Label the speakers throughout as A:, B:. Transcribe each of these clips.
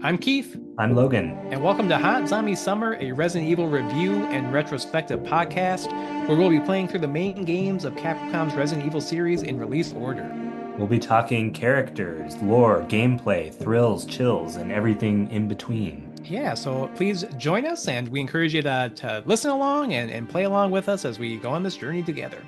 A: I'm Keith,
B: I'm Logan.
A: and welcome to Hot Zombie Summer, a Resident Evil review and retrospective podcast where we'll be playing through the main games of Capcom's Resident Evil series in release order.
B: We'll be talking characters, lore, gameplay, thrills, chills, and everything in between.
A: Yeah, so please join us, and we encourage you to listen along and play along with us as we go on this journey together.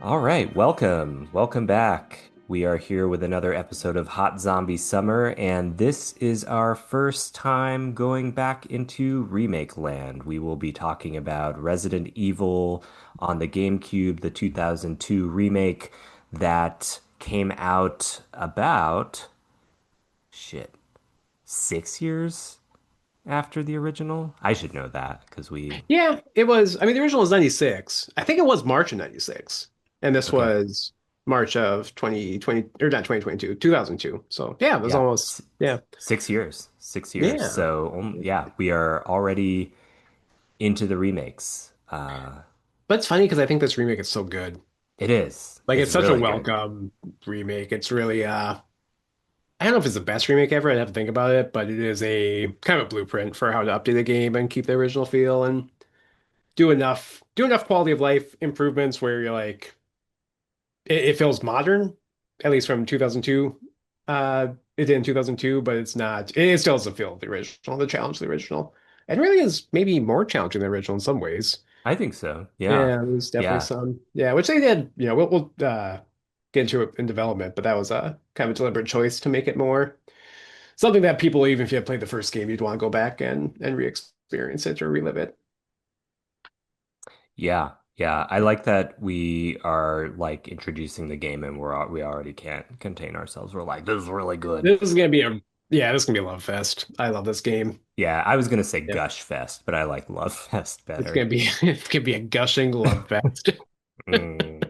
B: All right, welcome. Welcome back. We are here with another episode of Hot Zombie Summer, and this is our first time going back into remake land. We will be talking about Resident Evil on the GameCube, the 2002 remake that came out about, shit, 6 years after the original. I should know that because we,
A: Yeah, it was. I mean, the original was 96. I think it was March of 96. And this
B: okay.
A: was March of 2020, or not 2022, 2002. So, yeah, it was
B: Yeah,
A: almost, yeah.
B: 6 years, 6 years.
A: Yeah.
B: So yeah, we are already into the remakes.
A: But it's funny because I think this remake is so good.
B: It is.
A: Like
B: It's
A: it's such a
B: really good.
A: welcome remake. It's really I don't know if it's the best remake ever. I'd have to think about it, but it is a kind of a blueprint for how to update the game and keep the original feel and do enough quality of life improvements where you're like it feels modern, at least from 2002. It did in 2002, but it's not. It still doesn't feel the original, the challenge of the original, and really is maybe more challenging than the original in some ways.
B: I think so. Yeah.
A: Yeah, there's definitely
B: Yeah.
A: some. Yeah, which they did. We'll get into it in development, but that was a kind of a deliberate choice to make it more something that people, even if you have played the first game, you'd want to go back and re-experience it or relive it.
B: Yeah. Yeah. I like that we are like introducing the game and we already can't contain ourselves. We're like, this is really good.
A: This is gonna be a Yeah, this is gonna be a love fest. I love this game.
B: Yeah, I was gonna say
A: Yeah,
B: Gush Fest, but I like Love Fest
A: it's
B: better.
A: gonna be it's gonna be a gushing love fest.
B: Mm,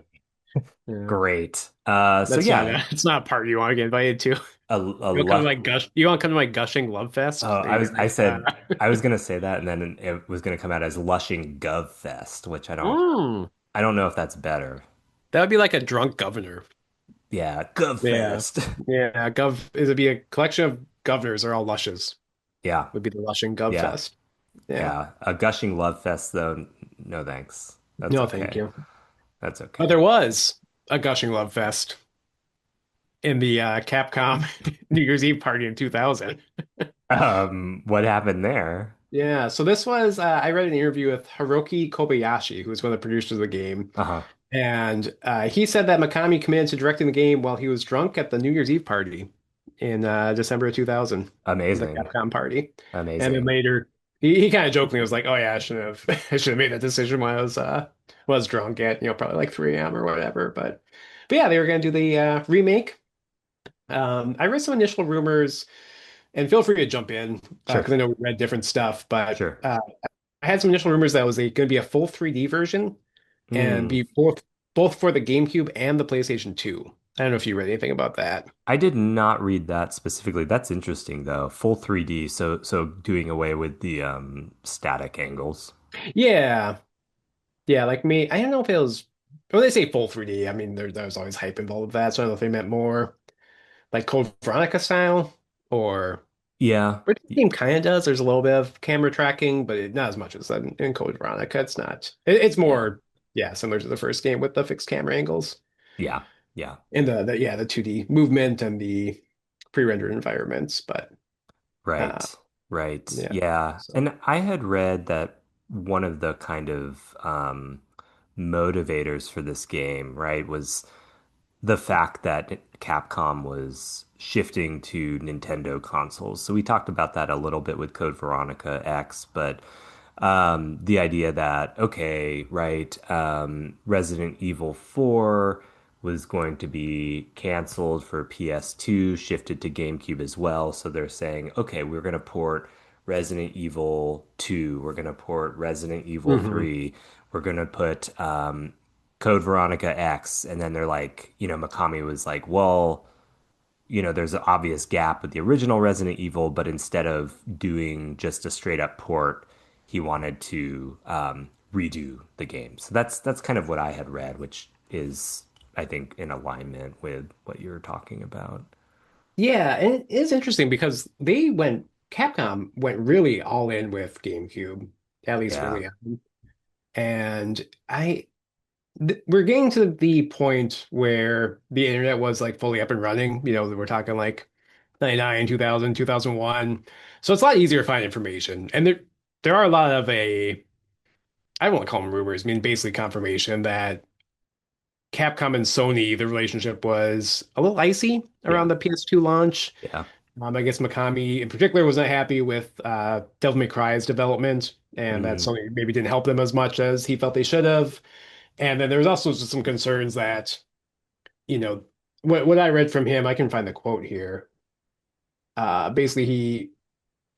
A: Yeah,
B: great. So
A: that's not
B: yeah,
A: a, it's not a party you want to get invited to.
B: a
A: You want to come to
B: love.
A: my gush? You want to come to my gushing love fest? Are
B: I
A: you
B: was
A: gonna
B: I
A: be,
B: said I was gonna say that, and then it was gonna come out as Lushing Gov Fest, which
A: Mm,
B: I don't know if that's better.
A: that would be like a drunk governor.
B: Yeah, Gov
A: Yeah,
B: Fest.
A: yeah. It'd be a collection of governors are all lushes.
B: Yeah,
A: Would be the lushing gov
B: yeah,
A: fest. Yeah.
B: yeah. A gushing love fest, though. No thanks. That's
A: No, thank
B: okay.
A: you.
B: That's
A: But
B: okay.
A: there was a gushing love fest in the Capcom New Year's Eve party in 2000.
B: What happened there?
A: Yeah, so this was I read an interview with Hiroki Kobayashi, who was one of the producers of the game,
B: Uh-huh.
A: and he said that Mikami committed to directing the game while he was drunk at the New Year's Eve party in December of 2000, the
B: Amazing.
A: Capcom party. And then
B: Amazing.
A: later, he kind of jokingly was like, "Oh yeah, I should have I should have made that decision when I was drunk at probably like 3 a.m. or whatever." But yeah, they were going to do the remake. I read some initial rumors, and feel free to jump in because
B: Sure.
A: I know we read different stuff, but
B: Sure.
A: I had some initial rumors that it was going to be a full 3D version and
B: Hmm.
A: be both for the GameCube and the PlayStation 2. I don't know if you read anything about that.
B: I did not read that specifically. That's interesting though. Full 3D, so doing away with the static angles.
A: Yeah, yeah, like me. I don't know if it was when they say full 3D. I mean, there was always hype involved with that, so I don't know if they meant more like Code Veronica style or
B: Yeah.
A: which the game kind of does. There's a little bit of camera tracking, but not as much as in Code Veronica. It's not. It's
B: Yeah.
A: more, yeah, similar to the first game with the fixed camera angles
B: Yeah. Yeah.
A: and the 2D movement and the pre-rendered environments. But uh,
B: Right. Right.
A: yeah,
B: Yeah.
A: so
B: And I had read that one of the kind of motivators for this game, right, was the fact that Capcom was shifting to Nintendo consoles. So we talked about that a little bit with Code Veronica X, but the idea that, okay, right, Resident Evil 4 was going to be canceled for PS2, shifted to GameCube as well. So they're saying, okay, we're going to port Resident Evil 2, we're going to port Resident Evil
A: hmm
B: 3, we're going to put Code Veronica X. And then they're like, Mikami was like, well, there's an obvious gap with the original Resident Evil, but instead of doing just a straight up port, he wanted to redo the game. So that's kind of what I had read, which is I think, in alignment with what you're talking about.
A: Yeah, and it is interesting because Capcom went really all in with GameCube, at least
B: Yeah.
A: early on. And we're getting to the point where the internet was like fully up and running. We're talking like 99, 2000, 2001. So it's a lot easier to find information. And there are a lot of I don't want to call them rumors, I mean basically confirmation that Capcom and Sony, the relationship was a little icy
B: Yeah.
A: around the PS2 launch.
B: Yeah.
A: I guess Mikami in particular was not happy with Devil May Cry's development, and that
B: Mm.
A: Sony maybe didn't help them as much as he felt they should have. And then there was also just some concerns that, you know, what I read from him, I can find the quote here. Basically, he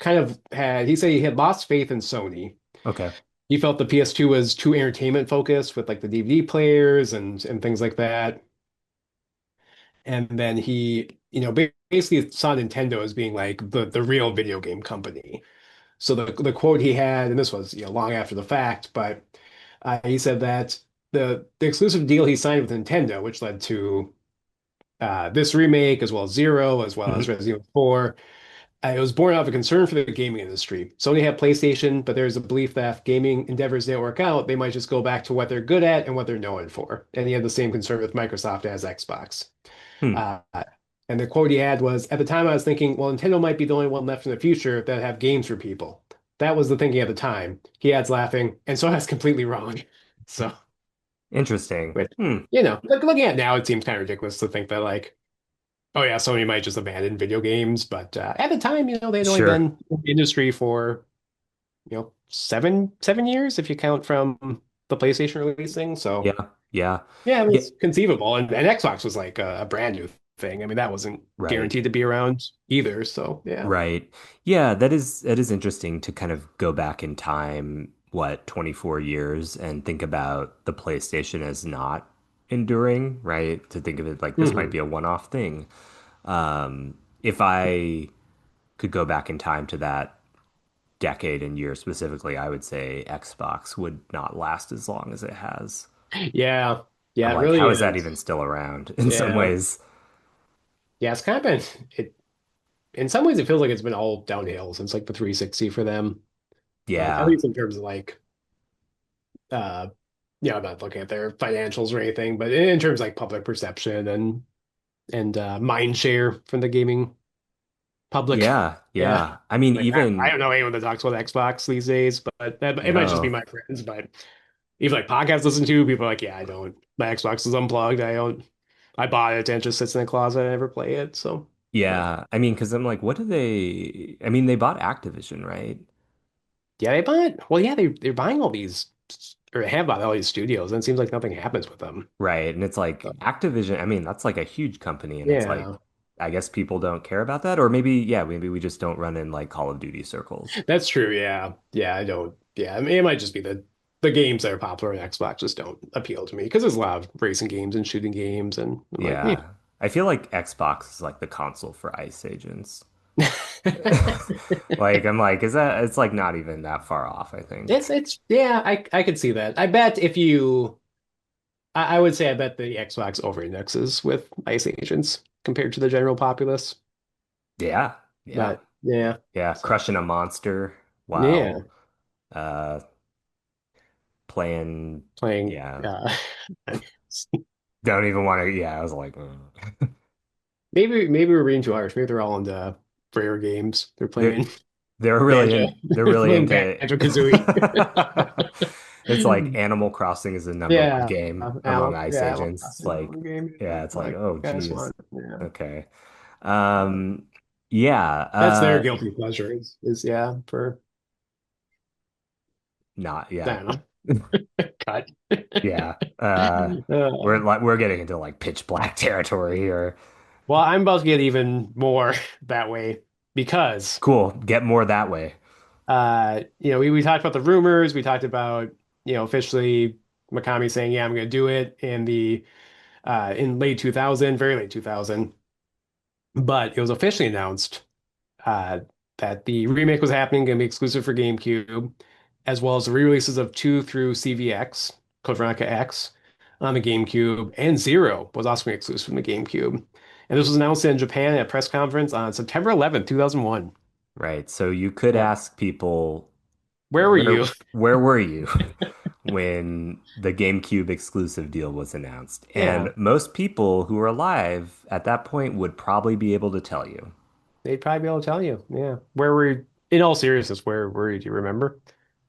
A: said he had lost faith in Sony.
B: Okay.
A: He felt the PS2 was too entertainment focused with like the DVD players and things like that. And then basically saw Nintendo as being like the real video game company. So the quote he had, and this was long after the fact, but he said that the exclusive deal he signed with Nintendo, which led to this remake as well as Zero, as well as
B: Hmm.
A: Resident Evil 4, it was born out of a concern for the gaming industry. Sony had PlayStation, but there's a belief that if gaming endeavors didn't work out, they might just go back to what they're good at and what they're known for. And he had the same concern with Microsoft as Xbox.
B: Hmm.
A: Uh, and the quote he had was, at the time I was thinking, well, Nintendo might be the only one left in the future that have games for people. That was the thinking at the time. He adds laughing, and so that's completely wrong. So,
B: Interesting.
A: which,
B: Hmm.
A: looking at it now, it seems kind of ridiculous to think that like, oh yeah, Sony might just abandon video games. But at the time, they'd only
B: Sure.
A: been in the industry for, 7 years if you count from the PlayStation releasing. So
B: Yeah. Yeah.
A: yeah, it
B: Yeah.
A: was conceivable. And Xbox was like a brand new thing. I mean, that wasn't
B: Right.
A: guaranteed to be around either. So yeah.
B: Right. Yeah, that is interesting to kind of go back in time, what, 24 years and think about the PlayStation as not enduring, right? To think of it like this might
A: Hmm.
B: be a one-off thing. If I could go back in time to that decade and year specifically, I would say Xbox would not last as long as it has.
A: Yeah. Yeah,
B: I'm
A: it
B: like,
A: really
B: how is that even
A: is.
B: still around in some
A: Yeah.
B: ways?
A: Yeah, it's kind of in some ways it feels like it's been all downhill since like the 360 for them. Like at
B: Yeah.
A: least in terms of like uh I'm not looking at their financials or anything, but in terms of like public perception and mind share from the gaming public.
B: Yeah.
A: Yeah.
B: Yeah. I mean,
A: Like I
B: even
A: don't know anyone that talks about Xbox these days, but it might just be
B: no.
A: my friends. But even like podcasts listen to, people are like, yeah, I don't. My Xbox is unplugged. I bought it and it just sits in the closet. I never play it. So, but
B: Yeah, I mean, because I'm like, what do they? I mean, they bought Activision, right?
A: yeah, they bought. Well, yeah, they're buying all these or have bought all these studios, and it seems like nothing happens with them.
B: Right, and it's like
A: So,
B: Activision. I mean, that's like a huge company, and it's like,
A: yeah,
B: I guess people don't care about that, or maybe, yeah, maybe we just don't run in like Call of Duty circles.
A: that's true. Yeah, yeah, I don't. Yeah, I mean, it might just be the games that are popular on Xbox just don't appeal to me because there's a lot of racing games and shooting games, and I'm like, yeah.
B: Yeah, I feel like Xbox is like the console for ICE agents. Like, I'm like, is that? It's like not even that far off, I think.
A: It's yeah, I could see that. I would say I bet the Xbox over indexes with ice agents compared to the general populace.
B: Yeah, yeah,
A: But yeah,
B: yeah.
A: so
B: Crushing a monster
A: yeah,
B: while uh playing.
A: playing
B: Yeah. Don't even want to. Yeah, I was like,
A: maybe we're reading too harsh. Maybe they're all into rare games. They're
B: they're
A: playing
B: they're really
A: Banjo.
B: in. They're
A: They're
B: really
A: playing
B: into.
A: Banjo-Kazooie.
B: It's like Animal Crossing is the number one
A: Yeah,
B: game among ICE
A: Animal
B: agents. It's
A: Crossing
B: like,
A: one game. Yeah,
B: yeah, it's like,
A: like
B: oh,
A: guys
B: geez,
A: want. Yeah,
B: okay,
A: uh,
B: um, yeah,
A: that's their guilty pleasure. Is yeah for
B: not,
A: I
B: yeah,
A: don't know. Cut.
B: yeah. We're
A: Uh,
B: like we're getting into like pitch black territory here.
A: well, I'm about to get even more that way because
B: Cool, get more that way.
A: we talked about the rumors, we talked about, officially Mikami saying, yeah, I'm gonna do it in late 2000, very late 2000. But it was officially announced uh that the remake was happening, gonna be exclusive for GameCube, as well as the re-releases of 2 through CVX, Code Veronica X. on the GameCube, and Zero was also exclusive from the GameCube. And this was announced in Japan at a press conference on September 11th, 2001.
B: Right. So you could
A: Yeah.
B: ask people
A: Where were
B: where
A: you?
B: where were you when the GameCube exclusive deal was announced?
A: Yeah,
B: And most people who were alive at that point would probably be able to tell you.
A: they'd probably be able to tell you. Yeah. Where were you? In all seriousness, where were you? Do you remember?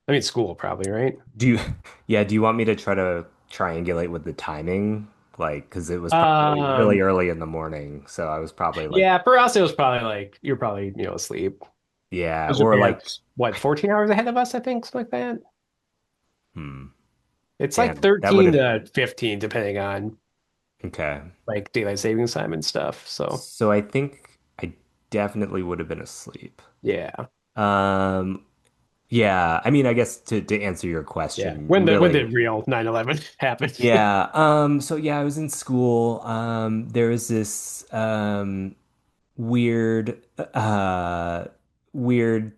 A: I mean, school probably, right?
B: Do you, yeah, do you want me to try to triangulate with the timing? Like, because it was probably really
A: Um,
B: early in the morning. So I was probably like,
A: yeah, for us, it was probably like you're probably, asleep.
B: yeah,
A: Because
B: or like,
A: Japan's what, 14 hours ahead of us, I think, something like that.
B: hmm,
A: It's like
B: damn, that would
A: 13
B: have,
A: to 15, depending on
B: okay.
A: like daylight savings time and stuff. So
B: So I think I definitely would have been asleep.
A: yeah,
B: Um, yeah, I mean, I guess to answer your
A: yeah.
B: question,
A: When
B: really,
A: did real 9/11 happen?
B: yeah. So yeah, I was in school. There was this weird weird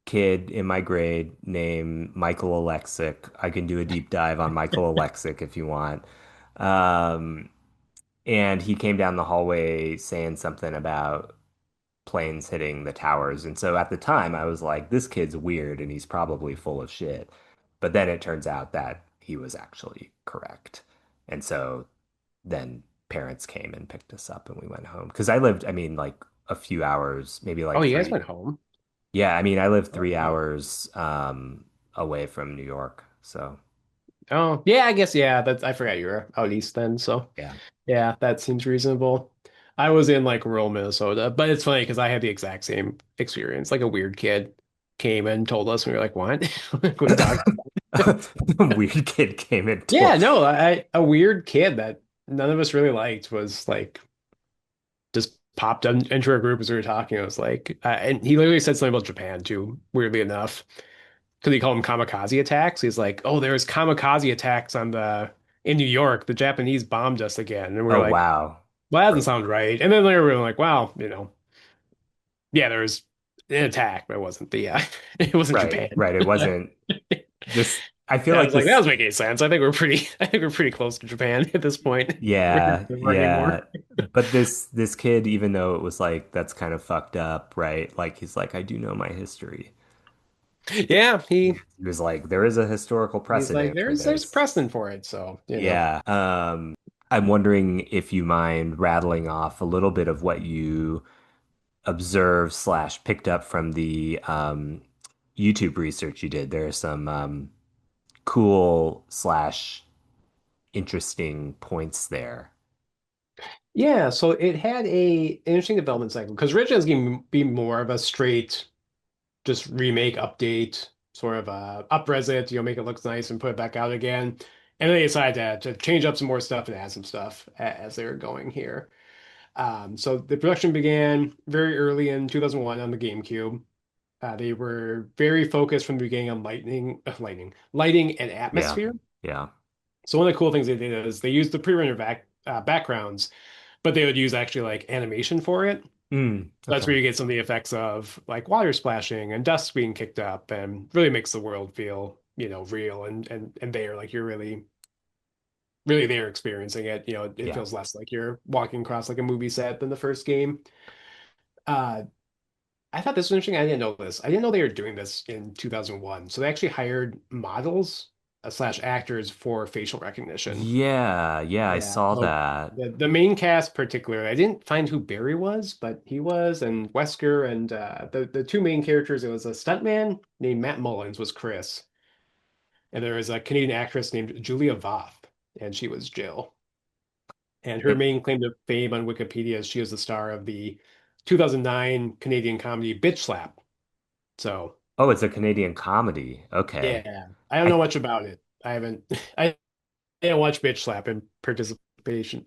B: kid in my grade named Michael Alexic. I can do a deep dive on Michael Alexic if you want. Um, and he came down the hallway saying something about planes hitting the towers. And so at the time, I was like, this kid's weird and he's probably full of shit. But then it turns out that he was actually correct. And so then parents came and picked us up and we went home. Because I lived, I mean, like a few hours, maybe
A: Oh,
B: like
A: you guys
B: three.
A: went home?
B: Yeah, I mean, I lived
A: Oh,
B: three
A: wow.
B: hours away from New York. So
A: Oh, yeah, I guess, yeah, that's, I forgot you were out east then. So
B: yeah.
A: yeah, that seems reasonable. I was in like rural Minnesota, but it's funny because I had the exact same experience. Like a weird kid came and told us, and we were like, "What?" Couldn't talk.
B: A weird kid came into
A: Yeah, no, a weird kid that none of us really liked was like just popped into our group as we were talking. It was like, and he literally said something about Japan too, weirdly enough, because he called them kamikaze attacks. He's like, "Oh, there was kamikaze attacks on the in New York. The Japanese bombed us again," and we are
B: Oh
A: like,
B: wow.
A: "Well, that doesn't sound right." And then later we were like, "Wow, yeah, there was an attack, but it wasn't the it wasn't
B: Right,
A: Japan."
B: right. It wasn't this. I feel
A: I
B: like
A: was like, that
B: this.
A: was making sense. I think we're pretty close to Japan at this point.
B: Yeah,
A: We're
B: yeah.
A: anymore.
B: But this kid, even though it was like that's kind of fucked up, right? Like he's like, I do know my history.
A: Yeah,
B: He was like, there is a historical
A: he's like,
B: precedent for
A: there's
B: this.
A: precedent for it, so
B: Yeah. I'm wondering if you mind rattling off a little bit of what you observed slash picked up from the YouTube research you did. There are some cool slash interesting points there.
A: yeah. So it had a interesting development cycle because originally it was going to be more of a straight just remake, update, sort of up-res it, make it look nice and put it back out again. And then they decided to change up some more stuff and add some stuff as they were going here. So the production began very early in 2001 on the GameCube. They were very focused from the beginning on lighting and
B: Yeah.
A: atmosphere.
B: Yeah.
A: So one of the cool things they did is they used the pre-rendered backgrounds, but they would use actually like animation for it. That's
B: Okay.
A: where you get some of the effects of like water splashing and dust being kicked up, and really makes the world feel, real and there, like you're really there experiencing it. It
B: Yeah.
A: feels less like you're walking across like a movie set than the first game. Uh, I thought this was interesting. I didn't know this. I didn't know they were doing this in 2001. So they actually hired models slash actors for facial recognition.
B: Yeah. Yeah. I
A: Yeah.
B: saw
A: So
B: that.
A: the main cast particularly, I didn't find who Barry was, but he was, and Wesker, and the two main characters, it was a stuntman named Matt Mullins was Chris, and there was a Canadian actress named Julia Voth, and she was Jill. And her
B: It-
A: main claim to fame on Wikipedia is she was the star of the 2009 Canadian comedy Bitch Slap. So
B: oh, it's a Canadian comedy. Okay.
A: yeah, I don't know
B: I
A: much about it. I haven't. I didn't watch Bitch Slap in participation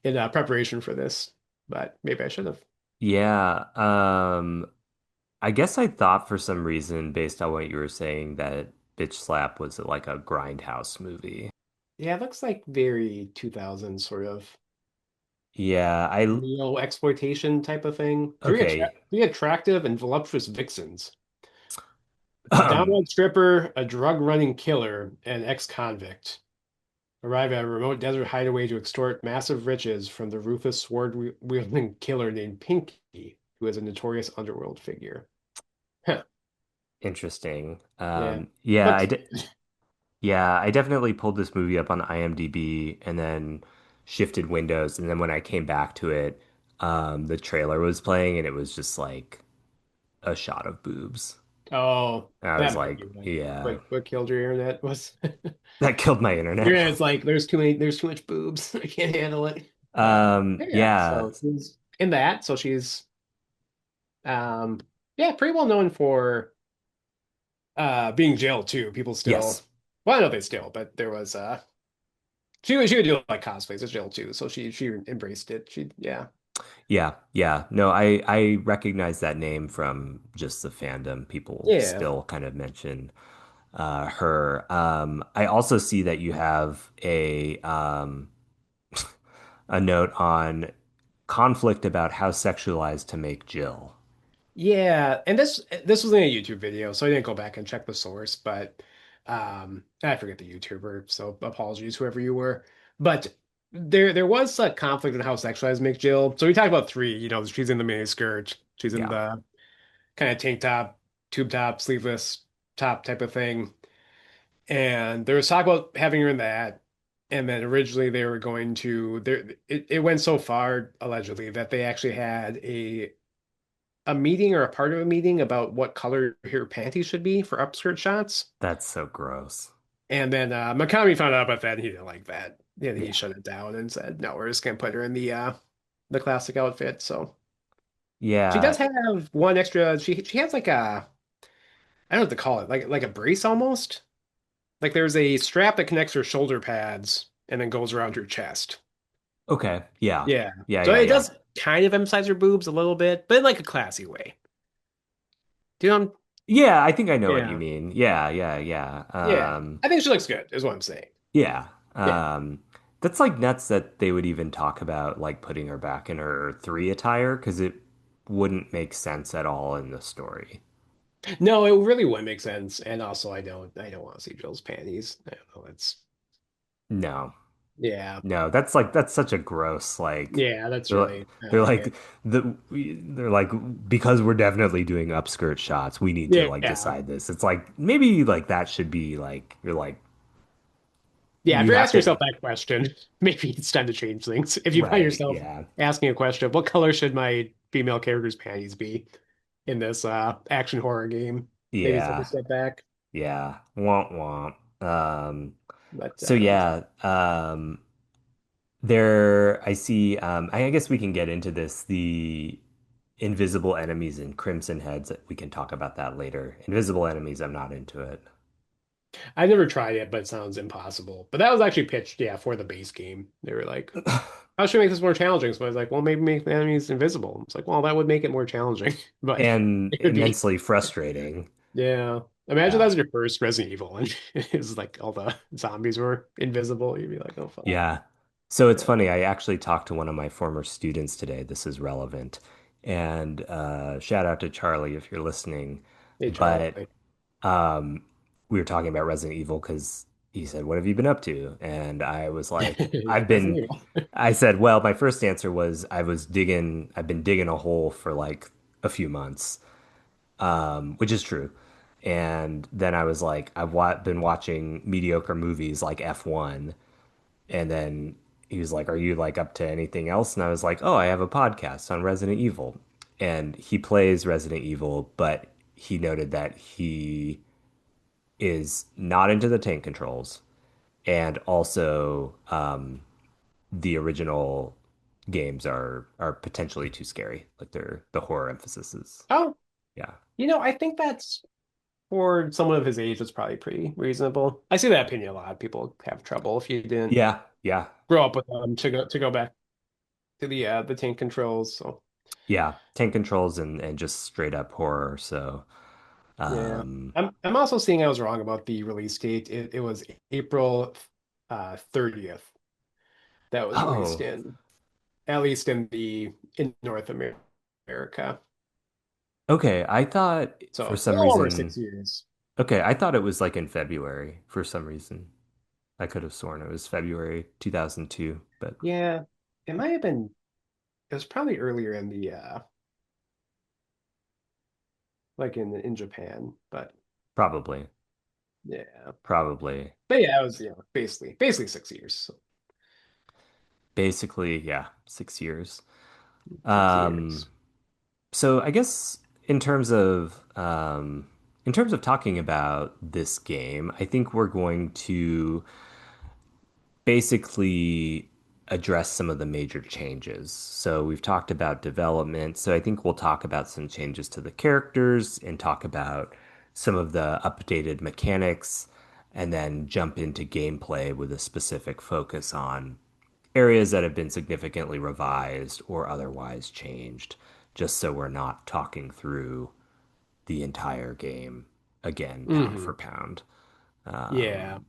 A: in preparation for this, but maybe I should have.
B: yeah. I guess I thought for some reason, based on what you were saying, that Bitch Slap was like a Grindhouse movie.
A: Yeah, it looks like very 2000s sort of
B: Yeah. I
A: neo exploitation type of thing.
B: okay.
A: Three attractive and voluptuous vixens, a
B: Um,
A: downright stripper, a drug running killer, and ex-convict. arrive at a remote desert hideaway to extort massive riches from the ruthless sword-wielding killer named Pinky, who is a notorious underworld figure. Huh.
B: Interesting.
A: Yeah.
B: Yeah,
A: But
B: yeah, I definitely pulled this movie up on IMDb and then shifted windows. And then when I came back to it, the trailer was playing and it was just like a shot of boobs.
A: oh,
B: And I was
A: that might
B: like,
A: be
B: yeah,
A: what killed your internet was
B: that killed my internet.
A: your internet's like there's too much boobs. I can't handle it. Yeah,
B: Yeah,
A: so she's in that. So she's um yeah, pretty well known for being jailed too. People still
B: yes.
A: well, I know they still, but there was she would do like cosplays as jail too. So she embraced it. She yeah.
B: Yeah, yeah. No, I recognize that name from just the fandom. People
A: Yeah.
B: still kind of mention her. I also see that you have a note on conflict about how sexualized to make Jill.
A: Yeah, and this was in a YouTube video, so I didn't go back and check the source, but I forget the YouTuber, so apologies whoever you were. But there was a conflict in how sexualized make Jill. So we talked about three, she's in the mini skirt, she's in
B: Yeah,
A: the kind of tank top, tube top, sleeveless top type of thing. And there was talk about having her in that. And then originally they were going to there it went so far allegedly that they actually had a meeting or a part of a meeting about what color her panties should be for upskirt shots.
B: that's so gross.
A: And then Mikami found out about that and he didn't like that. And he
B: Yeah.
A: shut it down and said, no, we're just gonna put her in the classic outfit. So she
B: Yeah.
A: does have one extra, she has like a I don't know what to call it, like a brace almost. Like there's a strap that connects her shoulder pads and then goes around her chest.
B: Okay. Yeah.
A: Yeah.
B: Yeah,
A: So
B: yeah,
A: it
B: yeah.
A: does kind of emphasize her boobs a little bit, but in like a classy way. Do you know?
B: Yeah, I think I know what you
A: Yeah.
B: mean. Yeah, yeah, yeah.
A: Yeah. I think she looks good, is what I'm saying.
B: Yeah.
A: Yeah.
B: That's like nuts that they would even talk about like putting her back in her three attire because it wouldn't make sense at all in the story.
A: No, it really wouldn't make sense. And also I don't want to see Jill's panties. I don't know. It's
B: No.
A: yeah.
B: No, that's such a gross like
A: Yeah, that's
B: they're
A: really I don't
B: they're
A: like it.
B: like they're like because we're definitely doing upskirt shots, we need to like
A: Yeah.
B: decide this. It's like maybe like that should be like you're like
A: Yeah, if
B: you
A: you're
B: have
A: asking
B: to
A: yourself that question, maybe it's time to change things. If you find
B: right,
A: yourself
B: yeah.
A: asking a question, what color should my female character's panties be in this action horror game? Maybe take a
B: Yeah.
A: step back.
B: Yeah. Womp womp.
A: But
B: So yeah, there I see I guess we can get into this, the invisible enemies and crimson heads. We can talk about that later. Invisible enemies, I'm not into it.
A: I've never tried it, but it sounds impossible. But that was actually pitched, yeah, for the base game. They were like, how should we make this more challenging? So I was like, well, maybe make the enemies invisible. It's like, well, that would make it more challenging, but
B: And
A: it would be,
B: immensely frustrating.
A: yeah. Imagine that
B: Yeah.
A: was your first Resident Evil and it's like all the zombies were invisible. You'd be like, oh, fuck.
B: Yeah. So it's
A: Yeah.
B: funny. I actually talked to one of my former students today. This is relevant. And shout out to Charlie if you're listening.
A: Hey,
B: But
A: Charlie.
B: um, we were talking about Resident Evil because he said, "What have you been up to?" And I was like,
A: He's
B: "I've
A: like, Resident
B: been."
A: Evil.
B: I said, "Well, my first answer was I've been digging a hole for like a few months, which is true." And then I was like, been watching mediocre movies like F1. And then he was like, "Are you like up to anything else?" And I was like, "Oh, I have a podcast on Resident Evil." And he plays Resident Evil, but he noted that he is not into the tank controls, and also the original games are potentially too scary. Like they're the horror emphasis is
A: Oh,
B: yeah.
A: I think that's for someone of his age, it's probably pretty reasonable. I see that opinion a lot. People have trouble if you didn't
B: Yeah, yeah,
A: grow up with them to go back to the tank controls. So
B: yeah. Tank controls and just straight up horror. So
A: yeah.
B: um
A: I'm also seeing I was wrong about the release date. It was April 30th that was released
B: oh,
A: in at least in North America.
B: okay. I thought for
A: So a
B: some
A: little over six
B: reason
A: years.
B: okay, I thought it was like in February for some reason. I could have sworn it was February 2002, but
A: Yeah, it might have been. It was probably earlier in the like in Japan, but
B: probably,
A: yeah.
B: probably.
A: But yeah, it was basically 6 years. So
B: Basically, yeah, 6 years.
A: 6 years.
B: Um, so I guess in terms of talking about this game, I think we're going to basically address some of the major changes. So we've talked about development. So I think we'll talk about some changes to the characters and talk about some of the updated mechanics and then jump into gameplay with a specific focus on areas that have been significantly revised or otherwise changed, just so we're not talking through the entire game again, pound for
A: Hmm.
B: pound.
A: Yeah.
B: Um,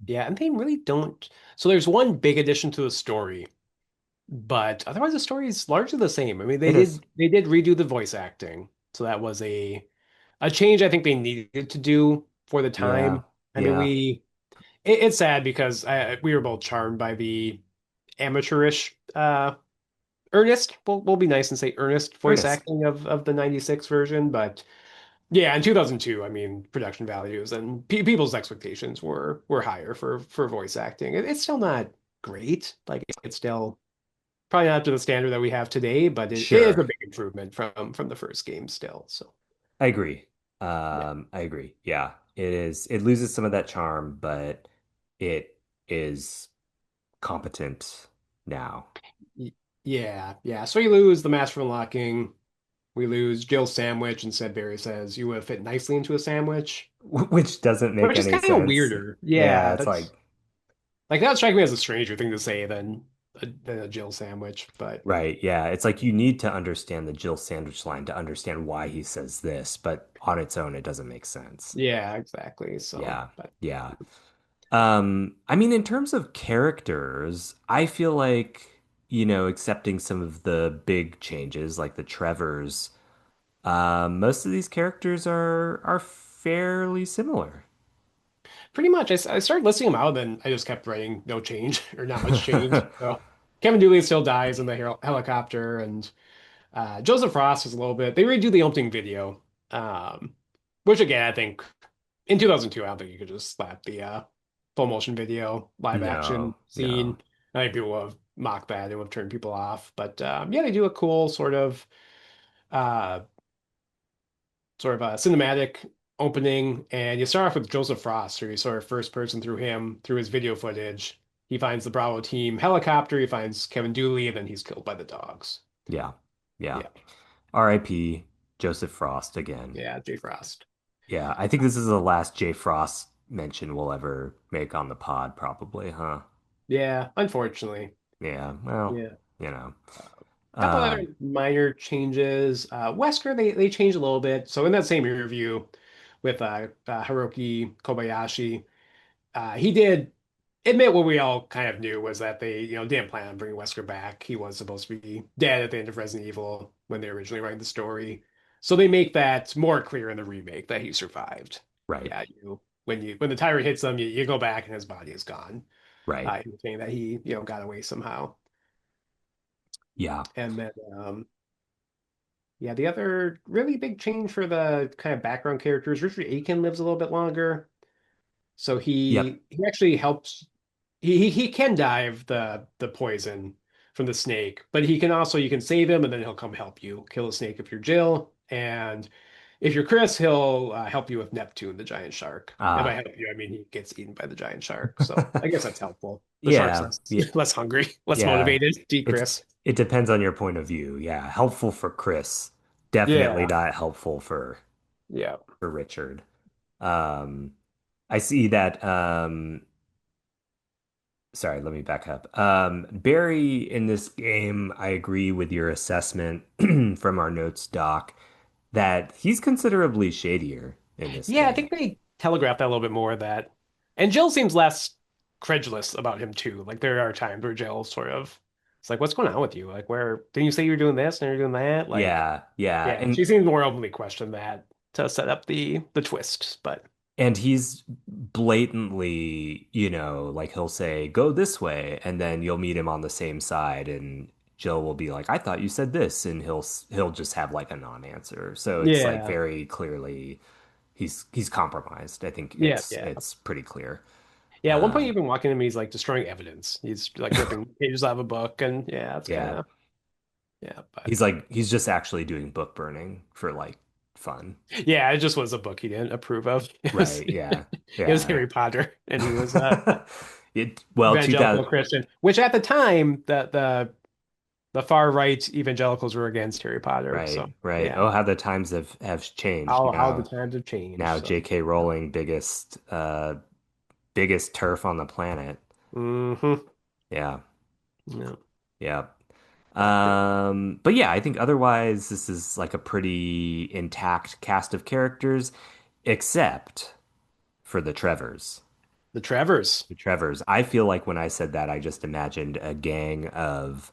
A: Yeah, and they really don't. So there's one big addition to the story, but otherwise the story is largely the same. I mean, they
B: it is.
A: did they did redo the voice acting. So that was a change I think they needed to do for the
B: Yeah.
A: time. I mean,
B: Yeah.
A: it's sad because we were both charmed by the amateurish earnest. We'll be nice and say earnest voice
B: Ernest.
A: acting of the 96 version, but yeah, in 2002, I mean, production values and pe people's expectations were higher for voice acting. It's still not great. Like it's still probably not up to the standard that we have today, but it is a
B: Sure.
A: big improvement from the first game still. So
B: I agree.
A: yeah.
B: I agree. Yeah. It is. It loses some of that charm, but it is competent now,
A: Y- Yeah, yeah. So we lose the Master of Unlocking. We lose Jill's sandwich, and said Barry says you would fit nicely into a sandwich,
B: which doesn't make
A: which is
B: any
A: kind of
B: sense.
A: weirder.
B: Yeah.
A: Yeah,
B: It's
A: that's
B: like,
A: like that would strike me as a stranger thing to say than a Jill sandwich, but
B: right. Yeah. It's like you need to understand the Jill sandwich line to understand why he says this, but on its own, it doesn't make sense.
A: yeah, exactly. So,
B: Yeah.
A: but
B: Yeah. I mean, in terms of characters, I feel like, accepting some of the big changes, like the Trevors, most of these characters are fairly similar.
A: pretty much, I started listing them out, then I just kept writing no change or not much change. So Kevin Dooley still dies in the helicopter, and Joseph Ross is a little bit. They redo the opening video, um, which again I think in 2002 I don't think you could just slap the full motion video live action
B: No, no.
A: scene. I think people have mocked that and have turned people off, but yeah, they do a cool uh, sort of a cinematic opening, and you start off with Joseph Frost, where you sort of first person through him, through his video footage. He finds the Bravo team helicopter, he finds Kevin Dooley, and then he's killed by the dogs.
B: Yeah, yeah.
A: Yeah,
B: R.I.P. Joseph Frost again.
A: yeah, Jay Frost.
B: Yeah, I think this is the last Jay Frost mention we'll ever make on the pod, probably, huh?
A: Yeah, unfortunately.
B: Yeah, well,
A: Yeah.
B: you know.
A: A couple other
B: Um,
A: minor changes. Wesker, they changed a little bit. So in that same interview with Hiroki Kobayashi, he did admit what we all kind of knew was that they, didn't plan on bringing Wesker back. He was supposed to be dead at the end of Resident Evil when they originally wrote the story. So they make that more clear in the remake that he survived.
B: right,
A: Yeah, when the tyrant hits him, you go back and his body is gone.
B: right.
A: He was saying that he, got away somehow.
B: Yeah,
A: And then yeah, the other really big change for the kind of background characters, Richard Aiken lives a little bit longer. So
B: yep.
A: he actually helps. He can dive the poison from the snake, but he can also you can save him and then he'll come help you kill the snake if you're Jill, and if you're Chris, he'll help you with Neptune, the giant shark. And by
B: Uh,
A: help you, I mean he gets eaten by the giant shark. So I guess that's helpful. The shark's
B: yeah,
A: less
B: yeah,
A: less hungry, less
B: yeah.
A: motivated to eat
B: It's
A: Chris.
B: it depends on your point of view. Yeah, helpful for Chris, definitely
A: Yeah,
B: not helpful
A: yeah.
B: for Richard. Um, I see that. Sorry, let me back up. Barry in this game, I agree with your assessment from our notes doc that he's considerably shadier in this
A: Yeah, I
B: game.
A: think they telegraphed that a little bit more that, and Jill seems less credulous about him too. Like there are times where Jill sort of, it's like, what's going on with you? Like, where didn't you say you were doing this and you're doing that? Like,
B: Yeah, yeah,
A: yeah,
B: and
A: she seems more openly question that to set up the twist. But
B: And he's blatantly, like he'll say, go this way. And then you'll meet him on the same side. And Jill will be like, I thought you said this. And he'll just have like a non-answer. So it's like
A: Yeah.
B: very clearly he's compromised. I think
A: Yeah,
B: it's
A: yeah.
B: it's pretty clear.
A: Yeah, at one point
B: Um,
A: you've been walking him, he's like destroying evidence. He's like ripping pages out of a book, and yeah, it's kind
B: yeah.
A: of yeah, but
B: He's just actually doing book burning for like fun.
A: yeah, it just was a book he didn't approve of.
B: Right. Yeah.
A: It was
B: Yeah.
A: Harry Potter, and he was
B: Well,
A: evangelical
B: 2000,
A: Christian, which at the time the far right evangelicals were against Harry Potter. So
B: right, right.
A: yeah,
B: Oh, how the times have changed
A: how the
B: now.
A: times have changed.
B: Now
A: So
B: J.K. Rowling, biggest turf on the planet.
A: hmm
B: Yeah,
A: yeah,
B: yeah.
A: but
B: But yeah, I think otherwise this is like a pretty intact cast of characters, except for the Trevors.
A: the Trevors,
B: The Trevors. I feel like when I said that, I just imagined a gang of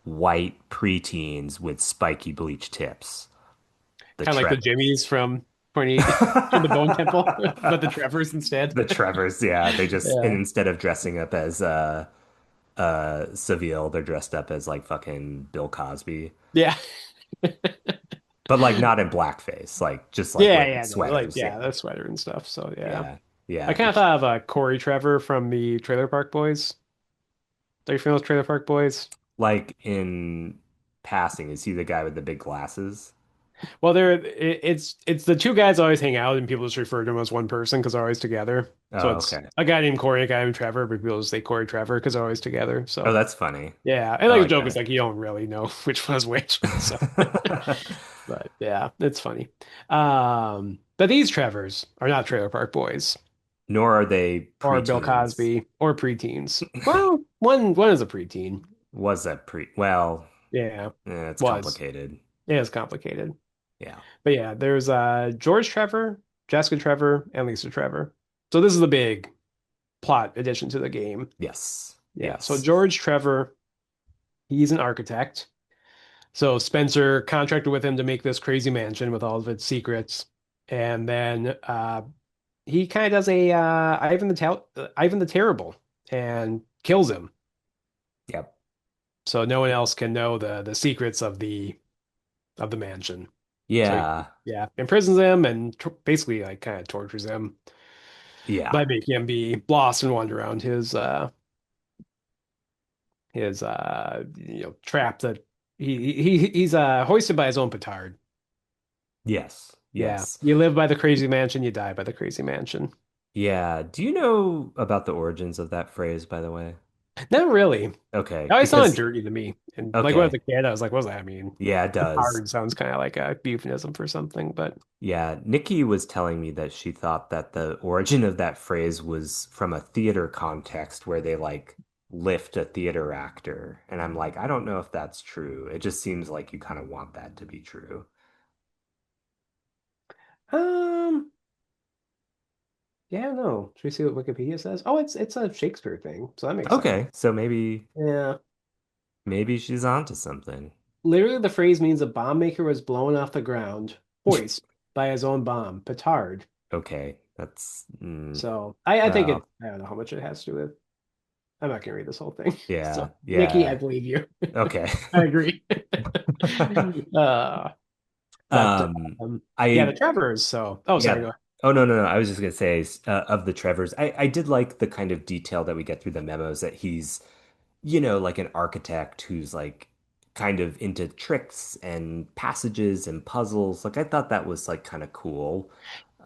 B: white preteens with spiky bleach tips. The
A: kind of like the
B: Tre
A: Jimmies from 28 from the Bone Temple, but the Trevors instead.
B: the Trevors, yeah, and
A: Yeah,
B: instead of dressing up as Seville, they're dressed up as like fucking Bill Cosby.
A: yeah.
B: But like not in blackface, like just like
A: Yeah,
B: wearing
A: yeah, no, like
B: sweaters.
A: yeah,
B: Yeah.
A: the sweater and stuff. So yeah,
B: Yeah.
A: I
B: Yeah.
A: kind of thought of Corey Trevor from the Trailer Park Boys. Are you familiar with Trailer Park Boys?
B: Like in passing, is he the guy with the big glasses?
A: Well, it's the two guys always hang out, and people just refer to them as one person because they're always together. So
B: Oh,
A: it's
B: okay.
A: a guy named Corey, a guy named Trevor, but people just say Corey Trevor because they're always together.
B: Oh,
A: So
B: that's funny.
A: yeah, and
B: I
A: like the
B: like
A: joke is
B: that.
A: like you don't really know which one is which. So, but yeah, it's funny. But these Trevors are not Trailer Park Boys
B: Nor are they
A: or Bill
B: preteens.
A: Cosby or preteens. Well, one is a preteen.
B: Was that well,
A: Yeah,
B: it's
A: was.
B: complicated.
A: It is complicated.
B: Yeah.
A: But yeah, there's George Trevor, Jessica Trevor, and Lisa Trevor. So this is the big plot addition to the game.
B: Yes.
A: Yeah. So
B: Yes.
A: George Trevor, he's an architect. So Spencer contracted with him to make this crazy mansion with all of its secrets. And then he kind of does a Ivan the Terrible and kills him.
B: Yep.
A: So no one else can know the secrets of the mansion. So
B: Yeah.
A: yeah, imprisons him and basically like kind of tortures him
B: Yeah.
A: by making him be lost and wander around his trap that he's hoisted by his own petard.
B: Yes.
A: Yeah.
B: Yes.
A: You live by the crazy mansion, you die by the crazy mansion.
B: Yeah. Do you know about the origins of that phrase, by the way?
A: Not really. It
B: Okay.
A: always sounded
B: Because,
A: dirty to me. And like when I was
B: okay.
A: a kid, I was like, what does that mean?
B: Yeah, it does.
A: Petard sounds kind of like a euphemism for something, but
B: Yeah. Nikki was telling me that she thought that the origin of that phrase was from a theater context where they like lift a theater actor. And I'm like, I don't know if that's true. It just seems like you kind of want that to be true.
A: um yeah, no. Should we see what Wikipedia says? Oh, it's a Shakespeare thing, so that makes sense.
B: Okay. So
A: Yeah.
B: maybe she's onto something.
A: Literally, the phrase means a bomb maker was blown off the ground, hoist, by his own bomb, petard.
B: Okay. That's
A: So I think
B: well,
A: I don't know how much it has to do with. I'm not gonna read this whole thing. So
B: yeah.
A: Nikki, I
B: Yeah.
A: believe you.
B: Okay.
A: I agree. Uh, but
B: Um,
A: yeah, the
B: I
A: Trevors. So oh, sorry,
B: yeah.
A: go ahead.
B: Oh no, no, no. I was just gonna say of the Trevors, I did like the kind of detail that we get through the memos that he's, like an architect who's like kind of into tricks and passages and puzzles. Like I thought that was like kind of cool.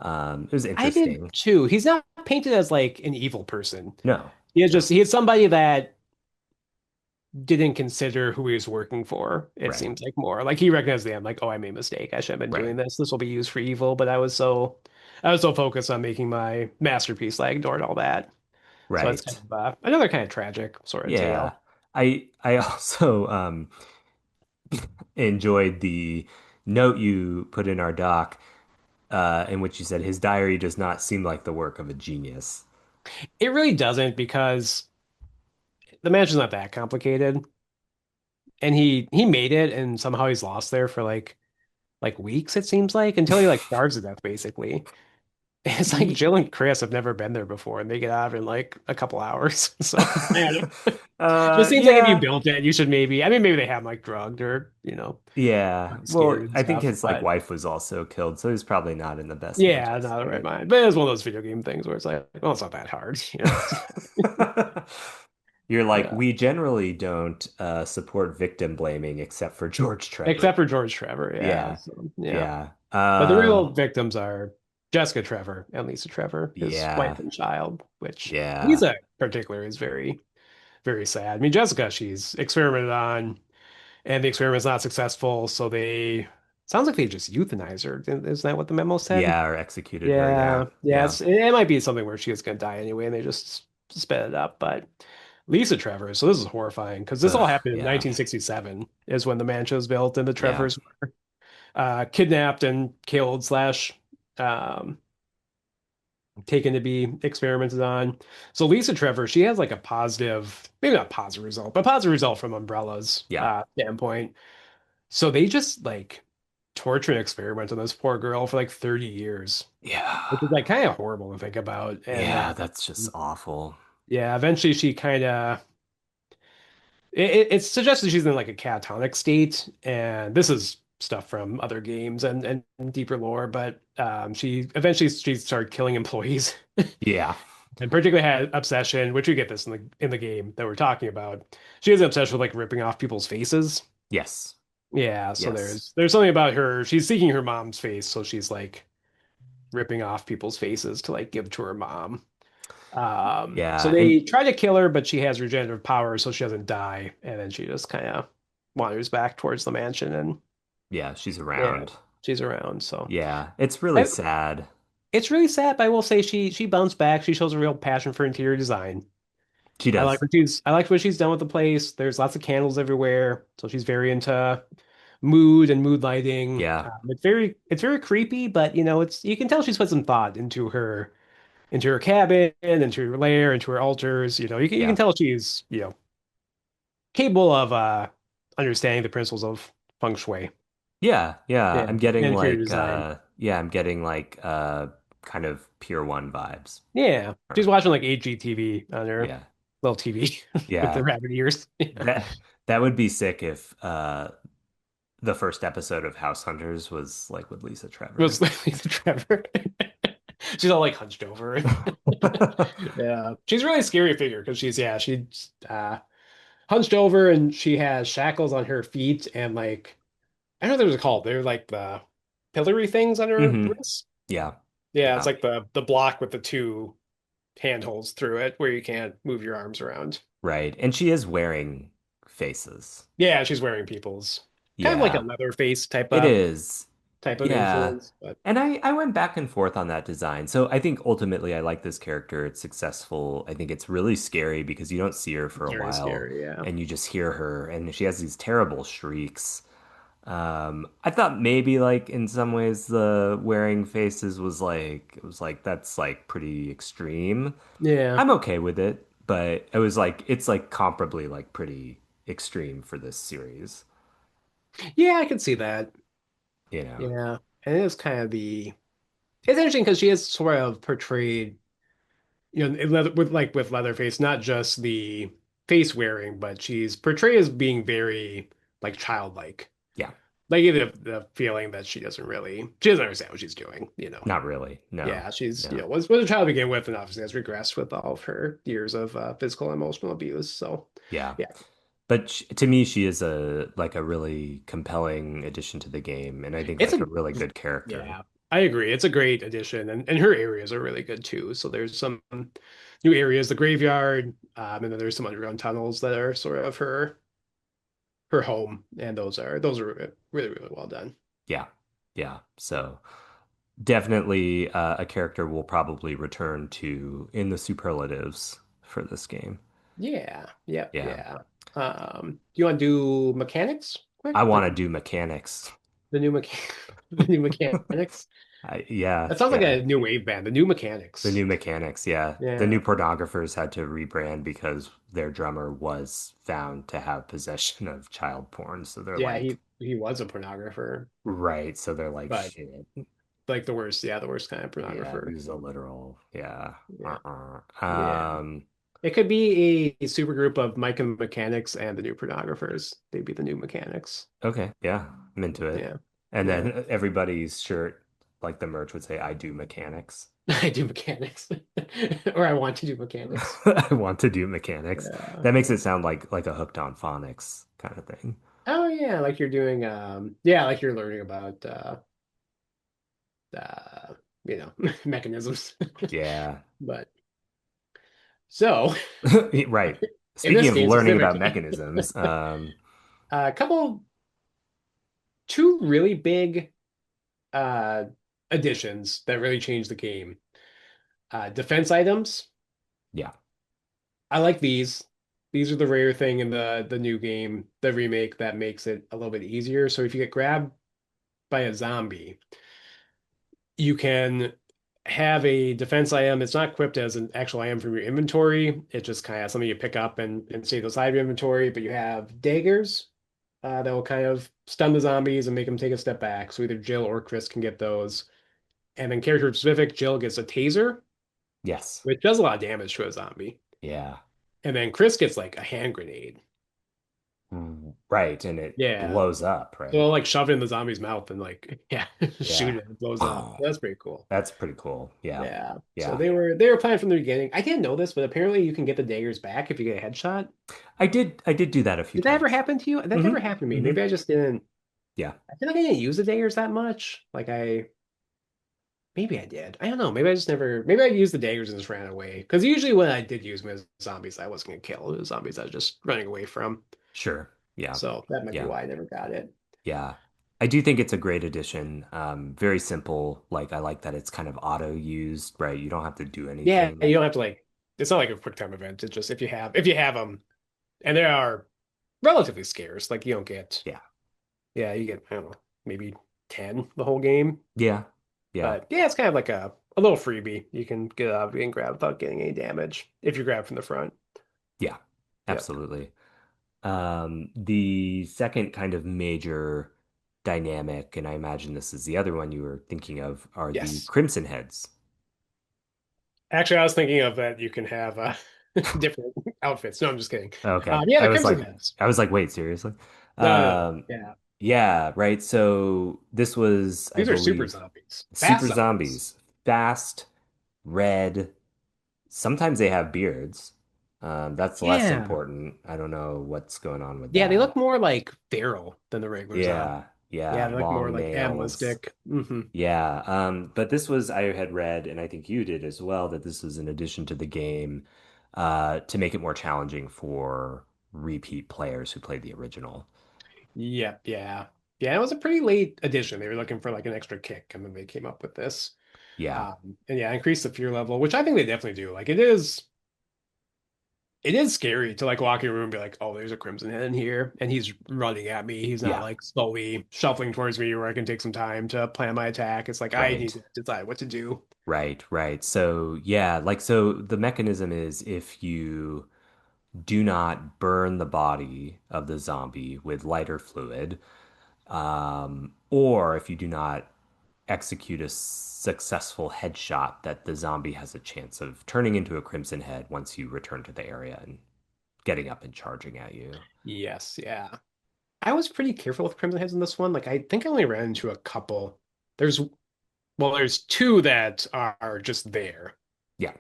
B: It was
A: I did
B: interesting.
A: too. He's not painted as like an evil person.
B: No,
A: He
B: no,
A: is somebody that didn't consider who he was working for. It
B: right,
A: seems like more like he recognized the end, like, oh, I made a mistake. I should have been
B: right,
A: doing this. This will be used for evil. But I was so focused on making my masterpiece that I ignored all that. So it's kind
B: right.
A: of another kind of tragic sort of
B: Yeah.
A: tale.
B: I also enjoyed the note you put in our doc, in which you said his diary does not seem like the work of a genius.
A: It really doesn't because the mansion's not that complicated, and he made it, and somehow he's lost there for like weeks. It seems like until he like starves to death, basically. It's like Jill and Chris have never been there before, and they get out in like a couple hours. So yeah, just seems like if you
B: Yeah.
A: built it, you should maybe. I mean, maybe they have like drugged or
B: Yeah. Well,
A: scared and
B: I think
A: stuff,
B: his like
A: but
B: wife was also killed, so he's probably not in the best
A: yeah,
B: mental
A: not the right
B: state.
A: mind. But it's one of those video game things where it's like, well, it's not that hard, you know.
B: You're like,
A: Yeah,
B: we generally don't support victim blaming except for George
A: except
B: Trevor.
A: for George Trevor. Yeah,
B: Yeah.
A: so, yeah.
B: Yeah.
A: But the real victims are Jessica Trevor and Lisa Trevor, his wife
B: Yeah.
A: and child. Which
B: Yeah.
A: Lisa, in particular, is very, very sad. I mean, Jessica, she's experimented on, and the experiment's not successful, so they sounds like they just euthanize her. Isn't that what the memo said?
B: Yeah, or executed her. Yeah.
A: Yeah, yeah.
B: Yeah.
A: It might be something where she is going to die anyway, and they just sped it up. But Lisa Trevor, so this is horrifying because this all
B: Ugh,
A: happened in
B: yeah.
A: 1967, is when the mansion was built, and the
B: Yeah.
A: Trevors were kidnapped and killed slash um, taken to be experimented on. So Lisa Trevor, she has like a positive, maybe not positive result, but positive result from Umbrella's
B: Yeah.
A: standpoint. So they just like torture and experiment on this poor girl for like 30 years, which is
B: Yeah.
A: like kind of horrible to think about. And
B: Yeah, that's just awful.
A: yeah, eventually she kind of it's suggested she's in like a catatonic state, and this is stuff from other games and deeper lore, but she started killing employees
B: Yeah.
A: and particularly had obsession, which we get this in the game that we're talking about. She has an obsession with like ripping off people's faces.
B: Yes.
A: Yeah, so
B: Yes.
A: there's something about her. She's seeking her mom's face, so she's like ripping off people's faces to like give to her mom. So
B: Yeah. And
A: they try to kill her, but she has regenerative power, so she doesn't die, and then she just kind of wanders back towards the mansion, and
B: yeah, she's
A: yeah,
B: around.
A: she's around. So
B: Yeah. It's really
A: I,
B: sad.
A: it's really sad, but I will say she bounced back. She shows a real passion for interior design.
B: She does.
A: I like what she's done with the place. There's lots of candles everywhere, so she's very into mood and mood lighting.
B: Yeah.
A: It's very creepy, but you know, it's you can tell she's put some thought into her cabin, into her lair, into her altars. You can
B: Yeah.
A: tell she's capable of understanding the principles of feng shui.
B: Yeah. Yeah.
A: Yeah,
B: I'm
A: and
B: getting
A: interior
B: like
A: design.
B: I'm getting like kind of Pier 1 vibes.
A: Yeah, she's watching like HGTV on her
B: Yeah.
A: little TV with the
B: Yeah.
A: rabbit ears.
B: That would be sick if the first episode of House Hunters was like with Lisa Trevor.
A: Most likely the Trevor. She's all like hunched over. Yeah, she's a really scary figure because she's hunched over and she has shackles on her feet and like I don't know what they're called. They're like the pillory things on her
B: Hmm.
A: wrists.
B: Yeah.
A: Yeah, it's
B: Yeah.
A: like the block with the two handholds through it where you can't move your arms around.
B: Right. And she is wearing faces.
A: Yeah, she's wearing people's kind of like a
B: Yeah.
A: leather face
B: It is.
A: type of
B: Yeah.
A: influence, but
B: And I went back and forth on that design. So I think ultimately I like this character. It's successful. I think it's really scary because you don't see her for
A: it's
B: a
A: very
B: while
A: scary. Yeah.
B: and you just hear her and she has these terrible shrieks. I thought maybe like in some ways the wearing faces was like it was like that's like pretty extreme.
A: Yeah.
B: I'm okay with it, but it was like it's like comparably like pretty extreme for this series,
A: Yeah, I can see that.
B: you know.
A: Yeah. And it is kind of it's interesting because she is sort of portrayed, in leather, with Leatherface, not just the face wearing, but she's portrayed as being very like childlike.
B: Yeah,
A: Like you get the feeling that she doesn't understand what she's doing.
B: not really. No.
A: Yeah, she's,
B: No.
A: was a child to begin with and obviously has regressed with all of her years of physical and emotional abuse. So,
B: Yeah.
A: yeah.
B: But sh to me she is a like a really compelling addition to the game and I think
A: It's
B: like
A: a
B: a really good character.
A: Yeah, I agree. It's a great addition and her areas are really good too. So there's some new areas, the graveyard, and then there's some underground tunnels that are sort of her home, and those are really, really well done.
B: Yeah. Yeah. So definitely a character we'll probably return to in the superlatives for this game.
A: Yeah, yeah,
B: Yeah.
A: yeah. Do you want to do mechanics quick?
B: I want to do mechanics.
A: The new the new mechanics.
B: Yeah,
A: That sounds like
B: yeah.
A: a new wave band. The new
B: The
A: mechanics.
B: new mechanics, yeah. The
A: Yeah,
B: new pornographers had to rebrand because their drummer was found to have possession of child porn. So they're
A: yeah.
B: like,
A: He was a pornographer,
B: right. So they're like,
A: but
B: shit.
A: like the worst, yeah, the worst kind of
B: Yeah,
A: pornographer.
B: who's a literal. Yeah.
A: Yeah.
B: Uh-uh.
A: Yeah. It could be a super group of Mike and Mechanics and the new pornographers. They'd be the new mechanics.
B: Okay, yeah, I'm into it.
A: Yeah.
B: And
A: Yeah.
B: then everybody's shirt, like the merch would say, I do mechanics.
A: I do mechanics. Or I want to do mechanics.
B: I want to do mechanics.
A: Yeah.
B: That makes
A: Yeah.
B: it sound like a hooked on phonics kind of thing.
A: Oh yeah, like you're doing yeah, like you're learning about you know, mechanisms.
B: Yeah.
A: But so
B: Right.
A: in
B: Speaking
A: this
B: of
A: game
B: learning about
A: specifically,
B: mechanisms,
A: a couple two really big uh additions that really changed the game. Defense items.
B: yeah.
A: I like these. These are the rare thing in the new game, the remake that makes it a little bit easier. So if you get grabbed by a zombie, you can have a defense item. It's not equipped as an actual item from your inventory. It's just kind of something you pick up and save aside your inventory. But you have daggers that will kind of stun the zombies and make them take a step back. So either Jill or Chris can get those. And then character specific, Jill gets a taser,
B: Yes.
A: which does a lot of damage to a zombie.
B: Yeah.
A: And then Chris gets like a hand grenade.
B: Right. And it
A: Yeah.
B: blows up,
A: So
B: right?
A: I'll like shove it in the zombie's mouth and like yeah, shoot
B: Yeah.
A: it. It blows up.
B: Oh,
A: That's pretty cool.
B: that's pretty cool. Yeah.
A: Yeah. So
B: Yeah.
A: they were planning from the beginning. I didn't know this, but apparently you can get the daggers back if you get a headshot.
B: I did do that a few
A: Did that ever
B: times.
A: happen to you? That
B: hmm
A: never happened to me.
B: hmm
A: Maybe I just didn't.
B: Yeah.
A: I feel like I didn't use the daggers that much. Like I maybe I did. I don't know. Maybe I just never. Maybe I used the daggers and just ran away. Because usually when I did use them as zombies, I wasn't gonna kill the zombies. I was just running away from.
B: Sure. Yeah.
A: So that might be
B: Yeah.
A: why I never got it.
B: Yeah. I do think it's a great addition. Very simple. Like I like that it's kind of auto used, right? You don't have to do
A: Yeah, you
B: anything.
A: don't have to like. It's not like a quick time event. It's just if you have them, and they are relatively scarce. Like you don't get,
B: Yeah.
A: yeah, you get, I don't know, maybe 10 the whole game.
B: Yeah. Yeah.
A: But yeah, it's kind of like a little freebie. You can get up and grab without getting any damage if you grab from the front.
B: Yeah.
A: Yep.
B: Absolutely. The second kind of major dynamic, and I imagine this is the other one you were thinking of, are the
A: Yes.
B: Crimson Heads.
A: Actually, I was thinking of that you can have different outfits. No, I'm just kidding.
B: Okay.
A: Yeah, the Crimson Heads.
B: I was like, wait, seriously?
A: No, no, no.
B: Um,
A: Yeah.
B: yeah, right. So this was, I
A: These are super
B: believe,
A: zombies.
B: super
A: Fast zombies.
B: zombies, fast, red. Sometimes they have beards. That's less
A: Yeah.
B: important. I don't know what's going on with
A: Yeah, they look
B: that.
A: more like feral than the regular zombie.
B: Yeah, yeah,
A: Yeah, they look more
B: long
A: like
B: nails.
A: animalistic. Hmm.
B: Yeah, but this was, I had read, and I think you did as well, that this was an addition to the game to make it more challenging for repeat players who played the original.
A: Yep, yeah. Yeah, it was a pretty late addition. They were looking for like an extra kick, and then they came up with this.
B: Yeah,
A: And yeah, increase the fear level, which I think they definitely do. Like it is scary to like walk in a room and be like, oh, there's a Crimson Head in here, and he's running at me. He's not
B: yeah,
A: like slowly shuffling towards me where I can take some time to plan my attack. It's like I need
B: right,
A: to decide what to do.
B: right, right. So, yeah, like, so the mechanism is if you do not burn the body of the zombie with lighter fluid, or if you do not execute a successful headshot, that the zombie has a chance of turning into a crimson head once you return to the area and getting up and charging at you.
A: Yes, yeah. I was pretty careful with Crimson Heads in this one. Like I think I only ran into a couple. There's there's two that are just there.
B: Yeah.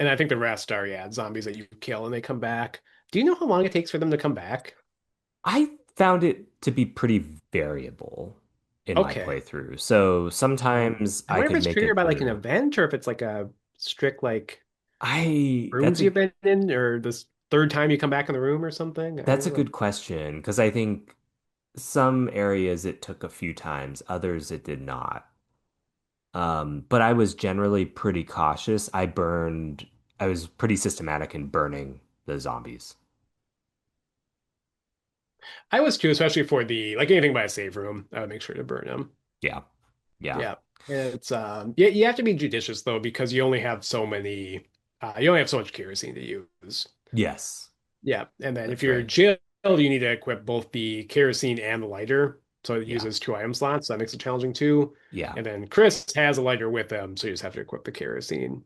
A: And I think the rest are, yeah, zombies that you kill and they come back. Do you know how long it takes for them to come back?
B: I found it to be pretty variable in my
A: Okay.
B: playthrough. So sometimes
A: I
B: I
A: wonder if
B: could
A: it's
B: make
A: triggered
B: it
A: by like an
B: through.
A: event or if it's like a strict like
B: That's
A: rooms
B: a
A: you've been in or this third time you come back in the room or something. I
B: that's a
A: don't know.
B: good question because I think some areas it took a few times, others it did not. But I was generally pretty cautious. I was pretty systematic in burning the zombies.
A: I was too, especially for the like anything by a save room. I would make sure to burn them.
B: Yeah. Yeah.
A: Yeah. It's yeah, you have to be judicious though because you only have so many you only have so much kerosene to use.
B: Yes.
A: Yeah. And then if
B: That's
A: you're
B: right.
A: jailed, you need to equip both the kerosene and the lighter. so it
B: Yeah.
A: uses two item slots. So that makes it challenging too.
B: Yeah.
A: And then Chris has a lighter with him, so you just have to equip the kerosene.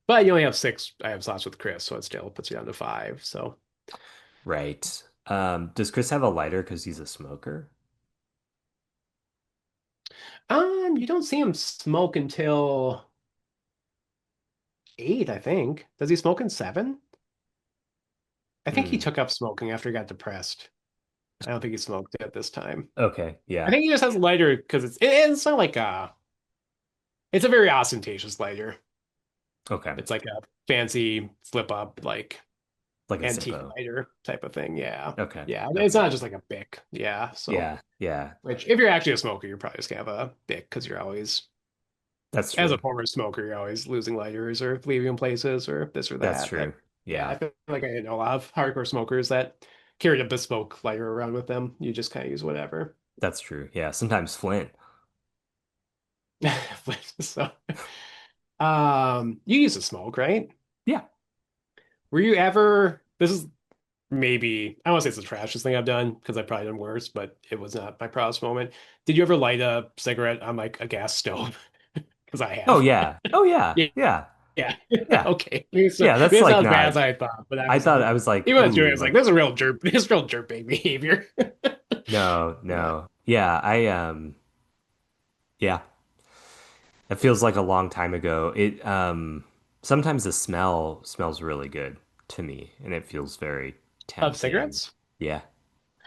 A: But you only have six item slots with Chris, so it still puts you down to five. So
B: Right. Does Chris have a lighter because he's a smoker?
A: you don't see him smoke until eight, I think. Does he smoke in seven? I think he
B: Hmm.
A: took up smoking after he got depressed. I don't think he smoked at this time.
B: Okay.
A: I
B: Yeah.
A: think he just has a lighter because it's not like it's a very ostentatious lighter.
B: Okay.
A: It's like a fancy flip up like
B: Like a
A: antique
B: Zippo.
A: lighter type of thing. Yeah.
B: Okay.
A: Yeah. It's
B: Okay.
A: not just like a Bic. Yeah. So
B: Yeah. Yeah.
A: which if you're actually a smoker, you're probably just gonna have a Bic because you're always
B: That's
A: as a
B: true.
A: former smoker, you're always losing lighters or leaving them places or this or
B: That's
A: that.
B: true.
A: Yeah, I
B: Yeah.
A: feel like I know a lot of hardcore smokers that carried a bespoke lighter around with them. You just kind of use whatever.
B: That's true. Yeah. Sometimes Flint.
A: So, you used to smoke, right?
B: Yeah.
A: Were you ever? This is maybe I don't want to say it's the trashiest thing I've done because I've probably done worse, but it was not my proudest moment. Did you ever light a cigarette on like a gas stove? Because I
B: Oh
A: have.
B: yeah. Oh yeah.
A: Yeah,
B: Yeah.
A: yeah.
B: Yeah.
A: Okay. Maybe
B: Yeah. That's
A: it's
B: like
A: not as bad as
B: not.
A: I thought, but I
B: I
A: was
B: thought
A: like,
B: I was like,
A: even when I was doing it, I
B: ooh,
A: was like,
B: like
A: this is real jerk. This is real jerk behavior.
B: no,
A: But
B: no. Yeah. Yeah. It feels like a long time ago. It sometimes the smell smells really good to me, and it feels very
A: of
B: tempting.
A: cigarettes?
B: Yeah.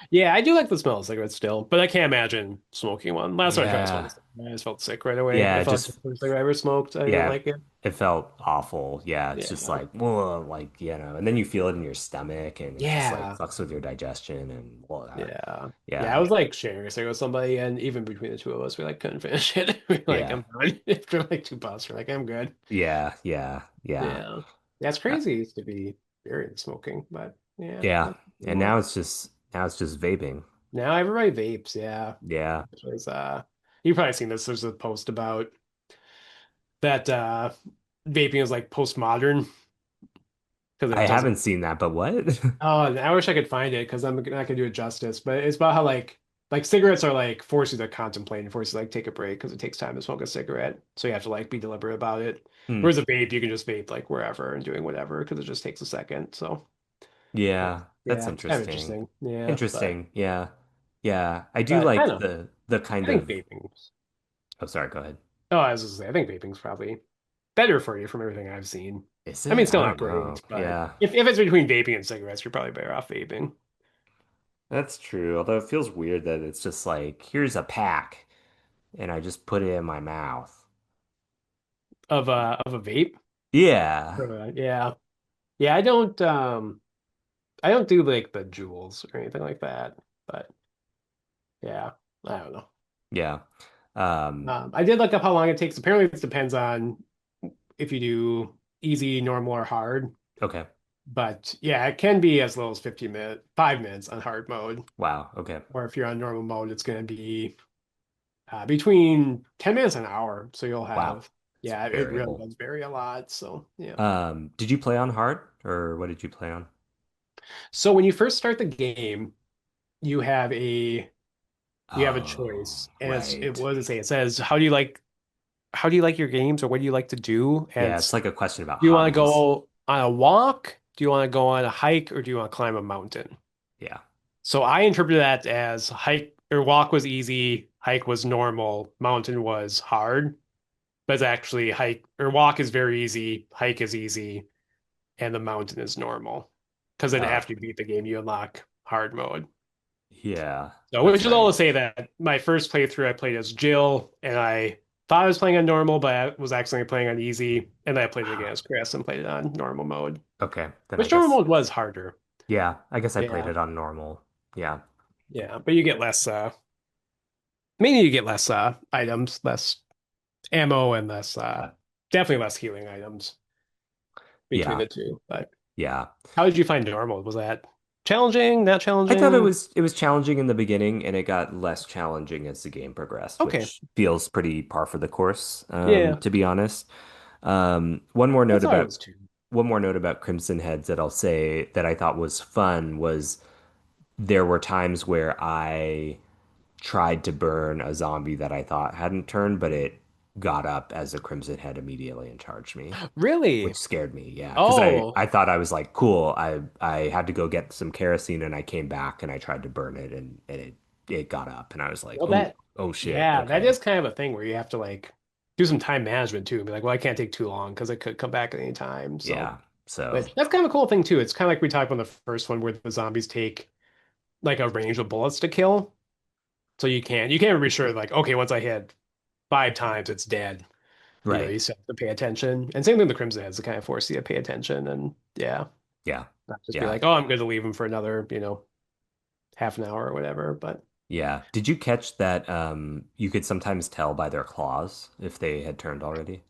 A: Yeah, I do like the smell of cigarettes still, but I can't imagine smoking one. Last time I tried smoking,
B: Yeah.
A: I just felt sick right away.
B: Yeah.
A: I
B: It
A: felt like
B: just
A: the first cigarette I ever smoked, I didn't
B: yeah.
A: like it.
B: It felt awful. Yeah. It's just
A: Yeah.
B: like whoa, like and then you feel it in your stomach, and it just like
A: Yeah.
B: fucks with your digestion, and
A: Yeah. Yeah, I
B: yeah,
A: was like sharing a cigarette with somebody, and even between the two of us, we like couldn't finish it. We were like,
B: yeah,
A: I'm done. After like two puffs, we're like, I'm good.
B: yeah, yeah, yeah,
A: Yeah. That's
B: uh,
A: crazy to be very into smoking, but yeah,
B: yeah.
A: that's
B: And
A: cool.
B: now it's just vaping.
A: Now everybody vapes, yeah.
B: Yeah.
A: Which was you've probably seen this. There's a post about that vaping is like postmodern because
B: I
A: it doesn't.
B: haven't seen that, but what?
A: Oh, and I wish I could find it because I'm not gonna do it justice. But it's about how like cigarettes are like force you to contemplate and force you to like take a break because it takes time to smoke a cigarette. So you have to like be deliberate about it.
B: Hmm.
A: Whereas a vape, you can just vape like wherever and doing whatever because it just takes a second. So
B: Yeah, that's
A: yeah, it's kind of
B: interesting.
A: interesting. Yeah,
B: Interesting. Yeah. Yeah. I do
A: but I
B: like
A: don't know.
B: the
A: I
B: kind
A: think
B: of
A: vaping.
B: oh sorry, go ahead.
A: Oh, I was just say I think vaping's probably better for you from everything I've seen.
B: Is
A: I mean,
B: it? I
A: still
B: don't
A: not
B: know.
A: great, but
B: Yeah.
A: if it's between vaping and cigarettes, you're probably better off vaping.
B: That's true. Although it feels weird that it's just like, here's a pack and I just put it in my mouth.
A: Of a vape.
B: Yeah.
A: Yeah. Yeah, I don't do like the jewels or anything like that. But yeah, I don't know.
B: Yeah. Um,
A: I did look up how long it takes. Apparently it depends on if you do easy, normal, or hard.
B: okay.
A: But yeah, it can be as little as 15 minutes, 5 minutes on hard mode.
B: Wow. Okay.
A: Or if you're on normal mode, it's going to be between 10 minutes and an hour. So you'll
B: Wow.
A: have,
B: It's
A: yeah, it really
B: variable.
A: does vary a lot. So yeah.
B: Did you play on hard or what did you play on?
A: So when you first start the game, you have a
B: Oh,
A: choice, and it
B: right.
A: what does it say? It says, how do you like your games, or what do you like to do? And
B: Yeah, it's like a question about
A: do you want to
B: hobbies.
A: go on a walk? Do you want to go on a hike, or do you want to climb a mountain?
B: Yeah.
A: So I interpreted that as hike or walk was easy, hike was normal, mountain was hard. But it's actually hike or walk is very easy, hike is easy, and the mountain is normal. Because then
B: Oh,
A: after you beat the game, you unlock hard mode.
B: yeah.
A: So,
B: That's
A: which is all
B: right.
A: to say that my first playthrough, I played as Jill, and I thought I was playing on normal, but I was accidentally playing on easy, and then I played it again as Chris and played it on normal mode.
B: Okay. Then I
A: Which normal
B: guess
A: mode was harder.
B: I guess I played
A: Yeah,
B: it on normal. Yeah.
A: yeah, but you get less. Mainly you get less items, less ammo, and less definitely less healing items between
B: Yeah.
A: the two. But
B: Yeah.
A: how did you find normal? Was that challenging? Not
B: I thought
A: challenging?
B: it was challenging in the beginning and it got less challenging as the game progressed,
A: Okay,
B: which feels pretty par for the course,
A: yeah,
B: to be honest. One more note
A: that's how it
B: about
A: was too.
B: Crimson Heads that I'll say that I thought was fun was there were times where I tried to burn a zombie that I thought hadn't turned, but it got up as a Crimson Head immediately and charged me,
A: Really?
B: which scared me. Yeah, because
A: Oh,
B: I thought I was like, cool. I had to go get some kerosene and I came back and I tried to burn it and it got up and I was like,
A: well
B: oh,
A: that,
B: oh shit.
A: yeah, that
B: Okay.
A: is kind of a thing where you have to like do some time management too and be like, well, I can't take too long because it could come back at any time. So,
B: Yeah. So,
A: but that's kind of a cool thing too. It's kind of like we talked about the first one where the zombies take like a range of bullets to kill. So you can't be sure like, okay, once I hit 5 times, it's dead.
B: right.
A: You still have to pay attention. And same thing with the Crimson Heads to kind of force you to pay attention and yeah,
B: Yeah.
A: not just be
B: Yeah.
A: like, oh, I'm going to leave them for another, half an hour or whatever. But
B: Yeah. Did you catch that you could sometimes tell by their claws if they had turned already?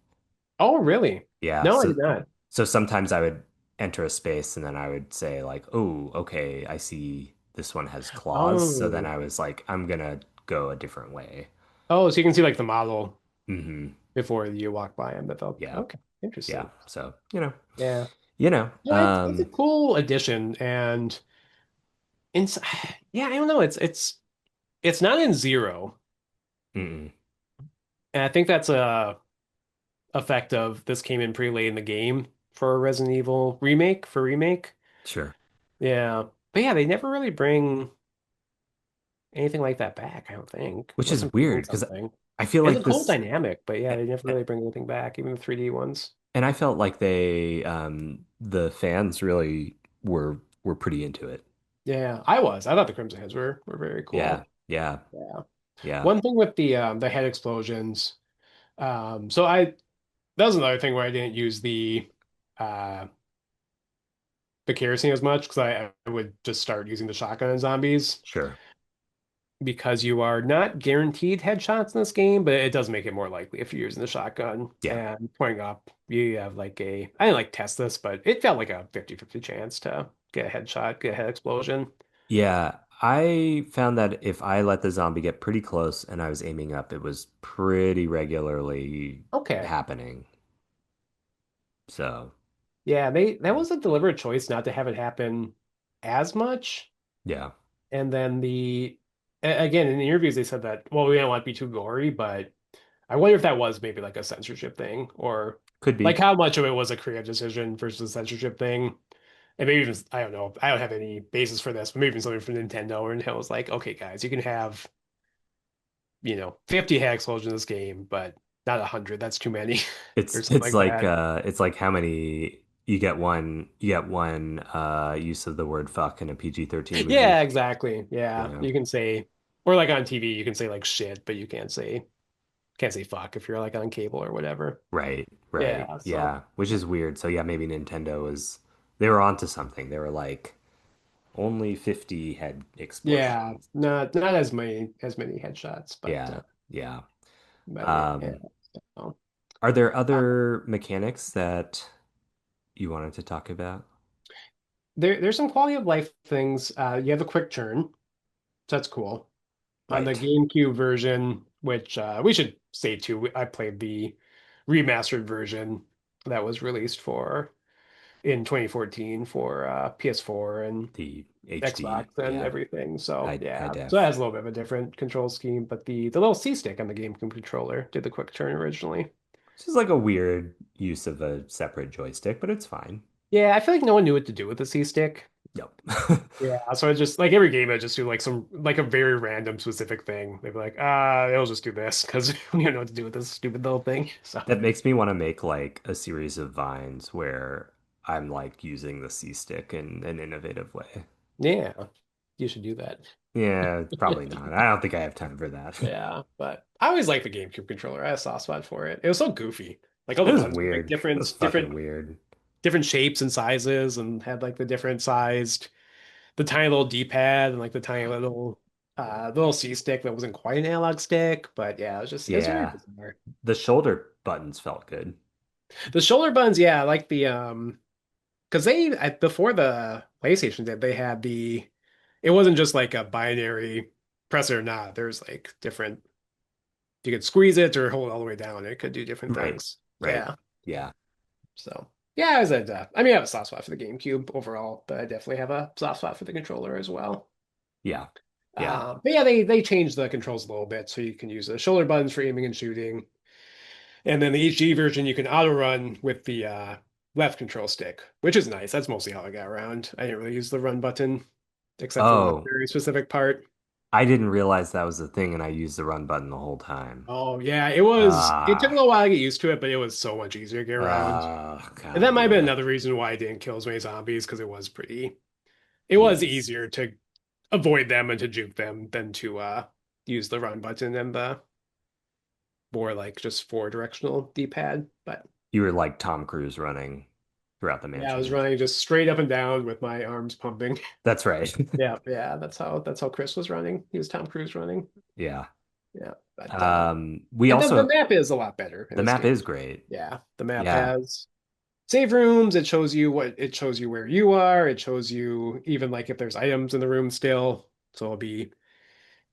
A: oh, really?
B: Yeah.
A: No, I did not.
B: So sometimes I would enter a space and then I would say like, "Oh, okay, I see this one has claws." So then
A: Oh,
B: I was like, "I'm gonna go a different way."
A: oh, so you can see like the model
B: Hmm.
A: before you walk by them.
B: Yeah.
A: Okay,
B: Yeah.
A: interesting.
B: So,
A: Yeah.
B: you know,
A: No, it's a cool addition, and it's yeah, I don't know. It's not in zero,
B: mm-mm,
A: and I think that's a effect of this came in pretty late in the game for a Resident Evil remake.
B: sure.
A: Yeah, but yeah, they never really bring anything like that back. I don't think,
B: Which
A: unless
B: is
A: I'm
B: weird
A: forgetting
B: because
A: something.
B: I feel
A: It's a
B: like
A: cool
B: this
A: dynamic, but yeah, they never really bring anything back, even the 3D ones.
B: and I felt like the fans really were pretty into it.
A: Yeah, I was. I thought the Crimson Heads were very
B: Yeah.
A: cool.
B: Yeah.
A: Yeah.
B: Yeah.
A: One thing with the head explosions. So that was another thing where I didn't use uh the kerosene as much because I would just start using the shotgun on zombies
B: Sure.
A: because you are not guaranteed headshots in this game, but it does make it more likely if you're using the shotgun
B: Yeah.
A: and pointing up, you have like I didn't like test this, but it felt like a 50-50 chance to get a headshot, get a head explosion.
B: Yeah, I found that if I let the zombie get pretty close and I was aiming up, it was pretty regularly
A: Okay.
B: happening. So,
A: Yeah, that was a deliberate choice not to have it happen as much.
B: yeah,
A: And then again, in the interviews, they said that, well, we don't want to be too gory, but I wonder if that was maybe like a censorship thing or
B: could
A: like
B: be.
A: how much of it was a creative decision versus a censorship thing. And maybe even, I don't know, I don't have any basis for this, but maybe even something from Nintendo or Nintendo was like, okay, guys, you can have, 50 hack explosions in this game, but not 100. That's too many or something like that.
B: It's like how many you get one use of the word fuck in a PG-13 movie.
A: Yeah, exactly.
B: You
A: Yeah.
B: know?
A: You can say, or like on TV, you can say like shit, but you can't say fuck if you're like on cable or whatever.
B: Right, right.
A: Yeah. So
B: Yeah, which is weird. So yeah, maybe Nintendo was they were onto something. They were like only 50 head
A: yeah,
B: explosions.
A: not as many headshots,
B: Yeah, yeah.
A: but yeah.
B: Um,
A: So,
B: are there
A: uh,
B: other mechanics that you wanted to talk about?
A: there's some quality of life things. You have a quick turn, so that's cool. On the
B: Right.
A: GameCube version, which we should say too, I played the remastered version that was released for in 2014 for PS4 and
B: The HD,
A: Xbox and
B: yeah,
A: everything. So
B: high
A: yeah, so it
B: def.
A: has a little bit of a different control scheme, but the little C stick on the GameCube controller did the quick turn originally.
B: This is like a weird use of a separate joystick, but it's fine.
A: Yeah, I feel like no one knew what to do with the C stick.
B: Nope.
A: Yeah, so I just like every game I just do like some like a very random specific thing. They'd be like, it'll just do this because we don't know what to do with this stupid little thing. So
B: That makes me want to make like a series of vines where I'm like using the C stick in an innovative way.
A: yeah, you should do that.
B: Yeah, probably not. I don't think I have time for that.
A: Yeah, but I always like the GameCube controller. I had a soft spot for it. It was so goofy. Like all
B: It
A: the
B: was
A: buttons were like
B: weird. It was
A: different,
B: fucking
A: different,
B: weird.
A: different shapes and sizes, and had like the different sized, the tiny little D-pad and like the tiny little C stick that wasn't quite an analog stick. But yeah, it was very
B: Yeah.
A: bizarre.
B: The shoulder buttons felt good.
A: The shoulder buttons, yeah, I like the because before the PlayStation did, they had it wasn't just like a binary press it or not. There's like different, you could squeeze it or hold it all the way down. It could do different
B: Right.
A: things.
B: Right.
A: Yeah.
B: Yeah.
A: So yeah, I was I mean, I have a soft spot for the GameCube overall, but I definitely have a soft spot for the controller as well.
B: Yeah. Yeah.
A: But yeah, they changed the controls a little bit, so you can use the shoulder buttons for aiming and shooting, and then the HD version you can auto run with the left control stick, which is nice. That's mostly how I got around. I didn't really use the run button except for one
B: Oh,
A: very specific part.
B: I didn't realize that was a thing and I used the run button the whole time.
A: Oh yeah, it was. It took a
B: Ah,
A: little while to get used to it, but it was so much easier to get around. And that
B: God,
A: might have been
B: yeah.
A: another reason why I didn't kill as many zombies because it was pretty. It was
B: Yes.
A: easier to avoid them and to juke them than to use the run button and the more like just four directional D-pad. But
B: You were like Tom Cruise running throughout the
A: yeah, I was
B: mansion.
A: running just straight up and down with my arms pumping.
B: That's right.
A: Yeah, yeah, that's how Chris was running. He was Tom Cruise running.
B: Yeah.
A: Yeah, but
B: We
A: and then the
B: also,
A: map is a lot better in
B: the
A: this
B: map
A: game.
B: is great.
A: Yeah, the map
B: Yeah.
A: has save rooms. It shows you where you are. It shows you even like if there's items in the room still. So it'll be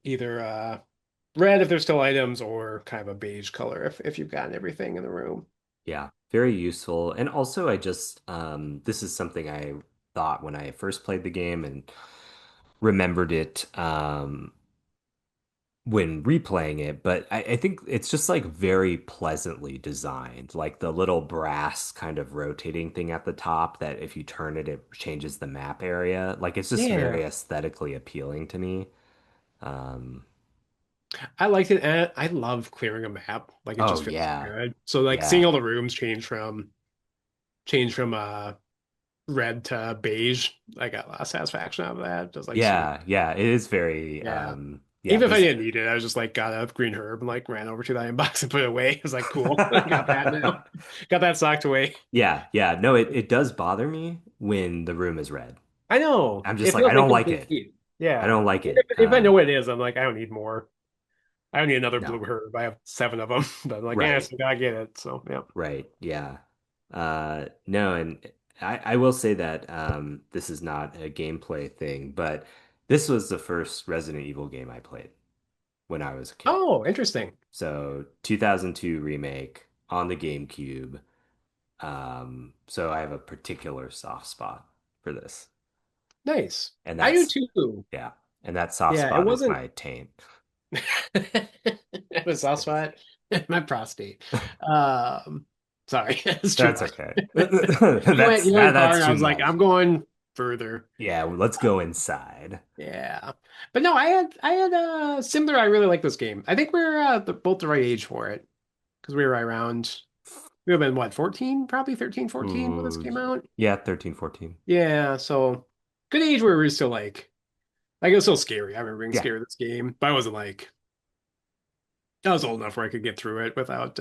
A: either red if there's still items or kind of a beige color if you've gotten everything in the room.
B: Yeah. Very useful. And also, this is something I thought when I first played the game and remembered it. When replaying it, but I think it's just like very pleasantly designed. Like the little brass kind of rotating thing at the top that if you turn it, it changes the map area. Like it's just
A: Yeah,
B: very aesthetically appealing to me. Um,
A: I liked it. And I love clearing a map. Like it
B: oh
A: just feels so
B: yeah,
A: good. So like seeing
B: yeah,
A: all the rooms change from red to beige, I got a lot of satisfaction out of that. Just like sweet.
B: yeah, yeah. It is very,
A: Yeah.
B: yeah,
A: Even if I
B: this,
A: didn't need it, I was just like got a green herb and like ran over to the item box and put it away. I was like, cool. Got that now. Got that socked away.
B: yeah, yeah. No, it does bother me when the room is red.
A: I know.
B: I'm just
A: It
B: like, I
A: feels
B: don't like it.
A: incomplete.
B: I
A: Yeah.
B: don't like
A: If,
B: it.
A: if I know what it is, I'm like, I don't need more. I don't need another
B: No,
A: blue herb. I have seven of them. But I'm like, yeah, I
B: right.
A: still gotta get it. So yeah.
B: Right. Yeah. No, and I will say that this is not a gameplay thing, but this was the first Resident Evil game I played when I was a kid.
A: Oh, interesting.
B: So 2002 remake on the GameCube. So I have a particular soft spot for this.
A: Nice.
B: And
A: I do
B: that's,
A: too.
B: yeah. And that soft
A: Yeah, it
B: spot is
A: wasn't
B: my taint.
A: it was soft spot. My prostate. Um, sorry, that's too
B: That's
A: much.
B: okay.
A: You went far,
B: That's
A: and I
B: too
A: was like,
B: much.
A: I'm going further.
B: Yeah, well, let's go inside.
A: Yeah, but no, I had similar. I really like this game. I think we're both the right age for it because we were right around. We have been what 14, probably 13, 14 when this
B: Ooh,
A: came out.
B: yeah, 13, 14.
A: Yeah, so good age where we were still like it was still scary. I remember being
B: Yeah.
A: scared of this game, but I wasn't like I was old enough where I could get through it without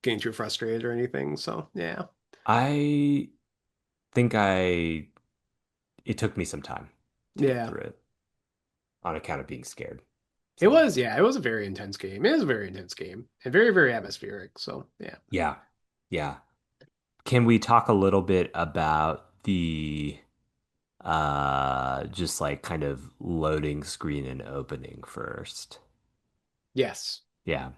A: getting too frustrated or anything. So yeah,
B: I think it took me some time to get
A: yeah,
B: through it on account of being scared.
A: it
B: So,
A: was. Yeah, it was a very intense game. It was a very intense game and very very atmospheric. So yeah.
B: yeah. Yeah. Can we talk a little bit about the just like kind of loading screen and opening first?
A: Yes.
B: Yeah.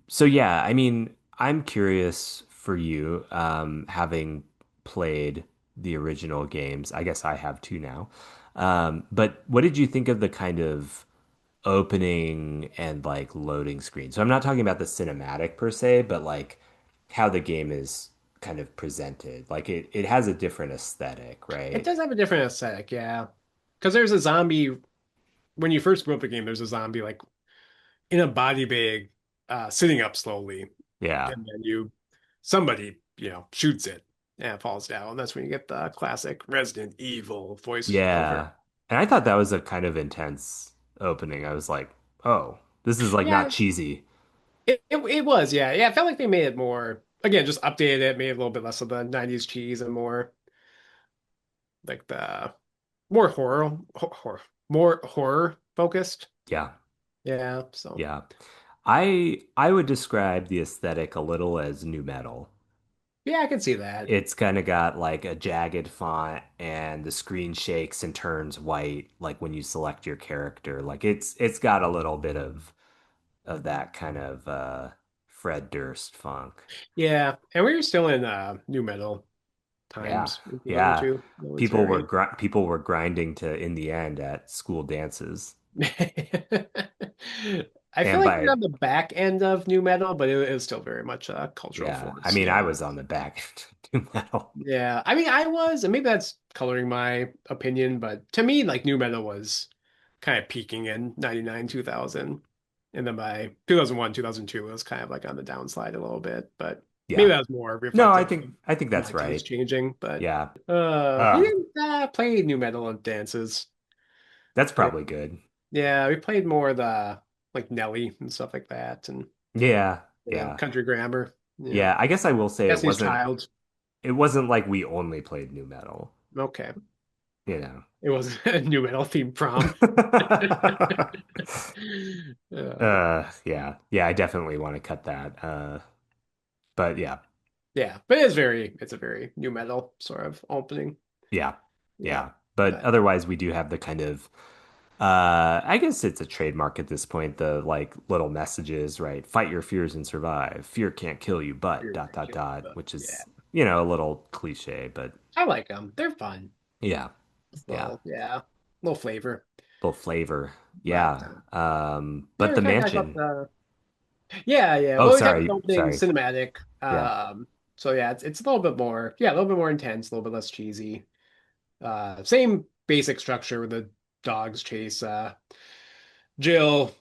B: So yeah, I mean, I'm curious for you, having played the original games. I guess I have two now. But what did you think of the kind of opening and like loading screen? So I'm not talking about the cinematic per se, but like how the game is kind of presented. Like it has a different aesthetic,
A: It
B: right?
A: does have a different aesthetic, yeah. Because there's a zombie when you first boot up the game. There's a zombie like in a body bag, sitting up slowly,
B: Yeah.
A: and then somebody shoots it and it falls down. That's when you get the classic Resident Evil voiceover.
B: Yeah. And I thought that was a kind of intense opening. I was like, oh, this is like not
A: Yeah,
B: cheesy.
A: it was. Yeah, yeah. I felt like they made it more again, just updated it, made it a little bit less of the '90s cheese and more like the more more horror focused.
B: Yeah.
A: Yeah. So
B: Yeah. I would describe the aesthetic a little as new metal.
A: yeah, I can see that.
B: It's kind of got like a jagged font and the screen shakes and turns white like when you select your character. Like it's got a little bit of that kind of Fred Durst funk.
A: Yeah, and we were still in new metal
B: Yeah.
A: times in
B: Yeah.
A: 2002. That was very.
B: People were grinding to in the end at school dances.
A: I feel
B: And
A: like we're
B: by
A: on the back end of new metal, but it is still very much a cultural
B: yeah, I
A: force.
B: mean I
A: Yeah.
B: was on the back end of metal.
A: Yeah. I mean, I was, and maybe that's coloring my opinion, but to me, like new metal was kind of peaking in 99, 2000. And then by 2001, 2002, it was kind of like on the downside a little bit, but maybe
B: Yeah.
A: that was more
B: No,
A: reflective of
B: I think that's
A: my taste
B: right.
A: changing. But
B: Yeah.
A: we
B: Uh,
A: didn't play new metal and dances.
B: that's
A: Yeah.
B: probably good.
A: Yeah, we played more the like Nelly and stuff like that, and
B: Yeah.
A: yeah,
B: Yeah.
A: Country Grammar. Yeah,
B: Yeah, I guess I will say
A: Destiny's Child.
B: it wasn't like we only played new metal,
A: Okay,
B: you know.
A: it wasn't a new metal themed prom. Uh,
B: Yeah. Yeah, I definitely want to cut that. But yeah.
A: yeah, but it's a very new metal sort of opening.
B: Yeah.
A: Yeah,
B: Yeah. But
A: but
B: otherwise we do have the kind of I guess it's a trademark at this point, the like little messages, right? Fight your fears and survive. Fear can't kill you, but
A: very
B: dot dot
A: cute.
B: dot,
A: But
B: which
A: yeah,
B: is, you know, a little cliche, but
A: I like them. They're fun.
B: yeah. Yeah.
A: Well, yeah, little flavor.
B: Little flavor.
A: But
B: Yeah.
A: yeah,
B: But
A: we
B: the
A: kind of talked about
B: mansion.
A: the. Yeah, yeah.
B: Oh,
A: Well, we got the
B: sorry.
A: opening
B: Sorry.
A: cinematic.
B: Yeah.
A: So yeah, it's a little bit more, yeah, a little bit more intense, a little bit less cheesy. Same basic structure where the dogs chase Jill,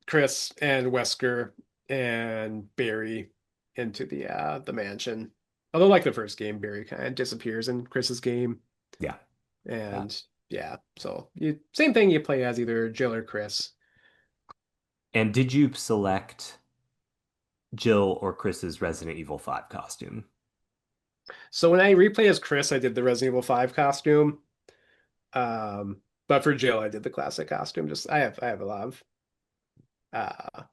A: Chris, and Wesker and Barry into the mansion. Although, like the first game, Barry kind of disappears in Chris's game,
B: Yeah. Yeah.
A: and yeah, so you same thing. You play as either Jill or Chris.
B: And did you select Jill or Chris's Resident Evil 5 costume?
A: So when I replay as Chris, I did the Resident Evil 5 costume. But for Jill, I did the classic costume. Just I have a lot of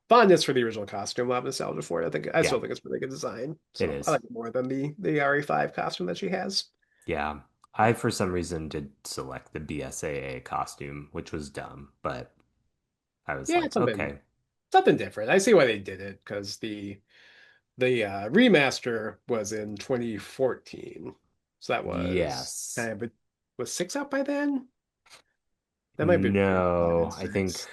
A: fondness for the original costume, a lot of nostalgia for it. I
B: Yeah,
A: still think it's really good design.
B: it
A: So I
B: is.
A: like it more than the RE5 costume that she has.
B: Yeah. I, for some reason, did select the BSAA costume, which was dumb, but I was
A: Yeah,
B: like,
A: it's something
B: okay,
A: something different. I see why they did it because the remaster was in 2014. So that was
B: yes.
A: kind of was six out by then? That might be between five and
B: No, I think
A: six.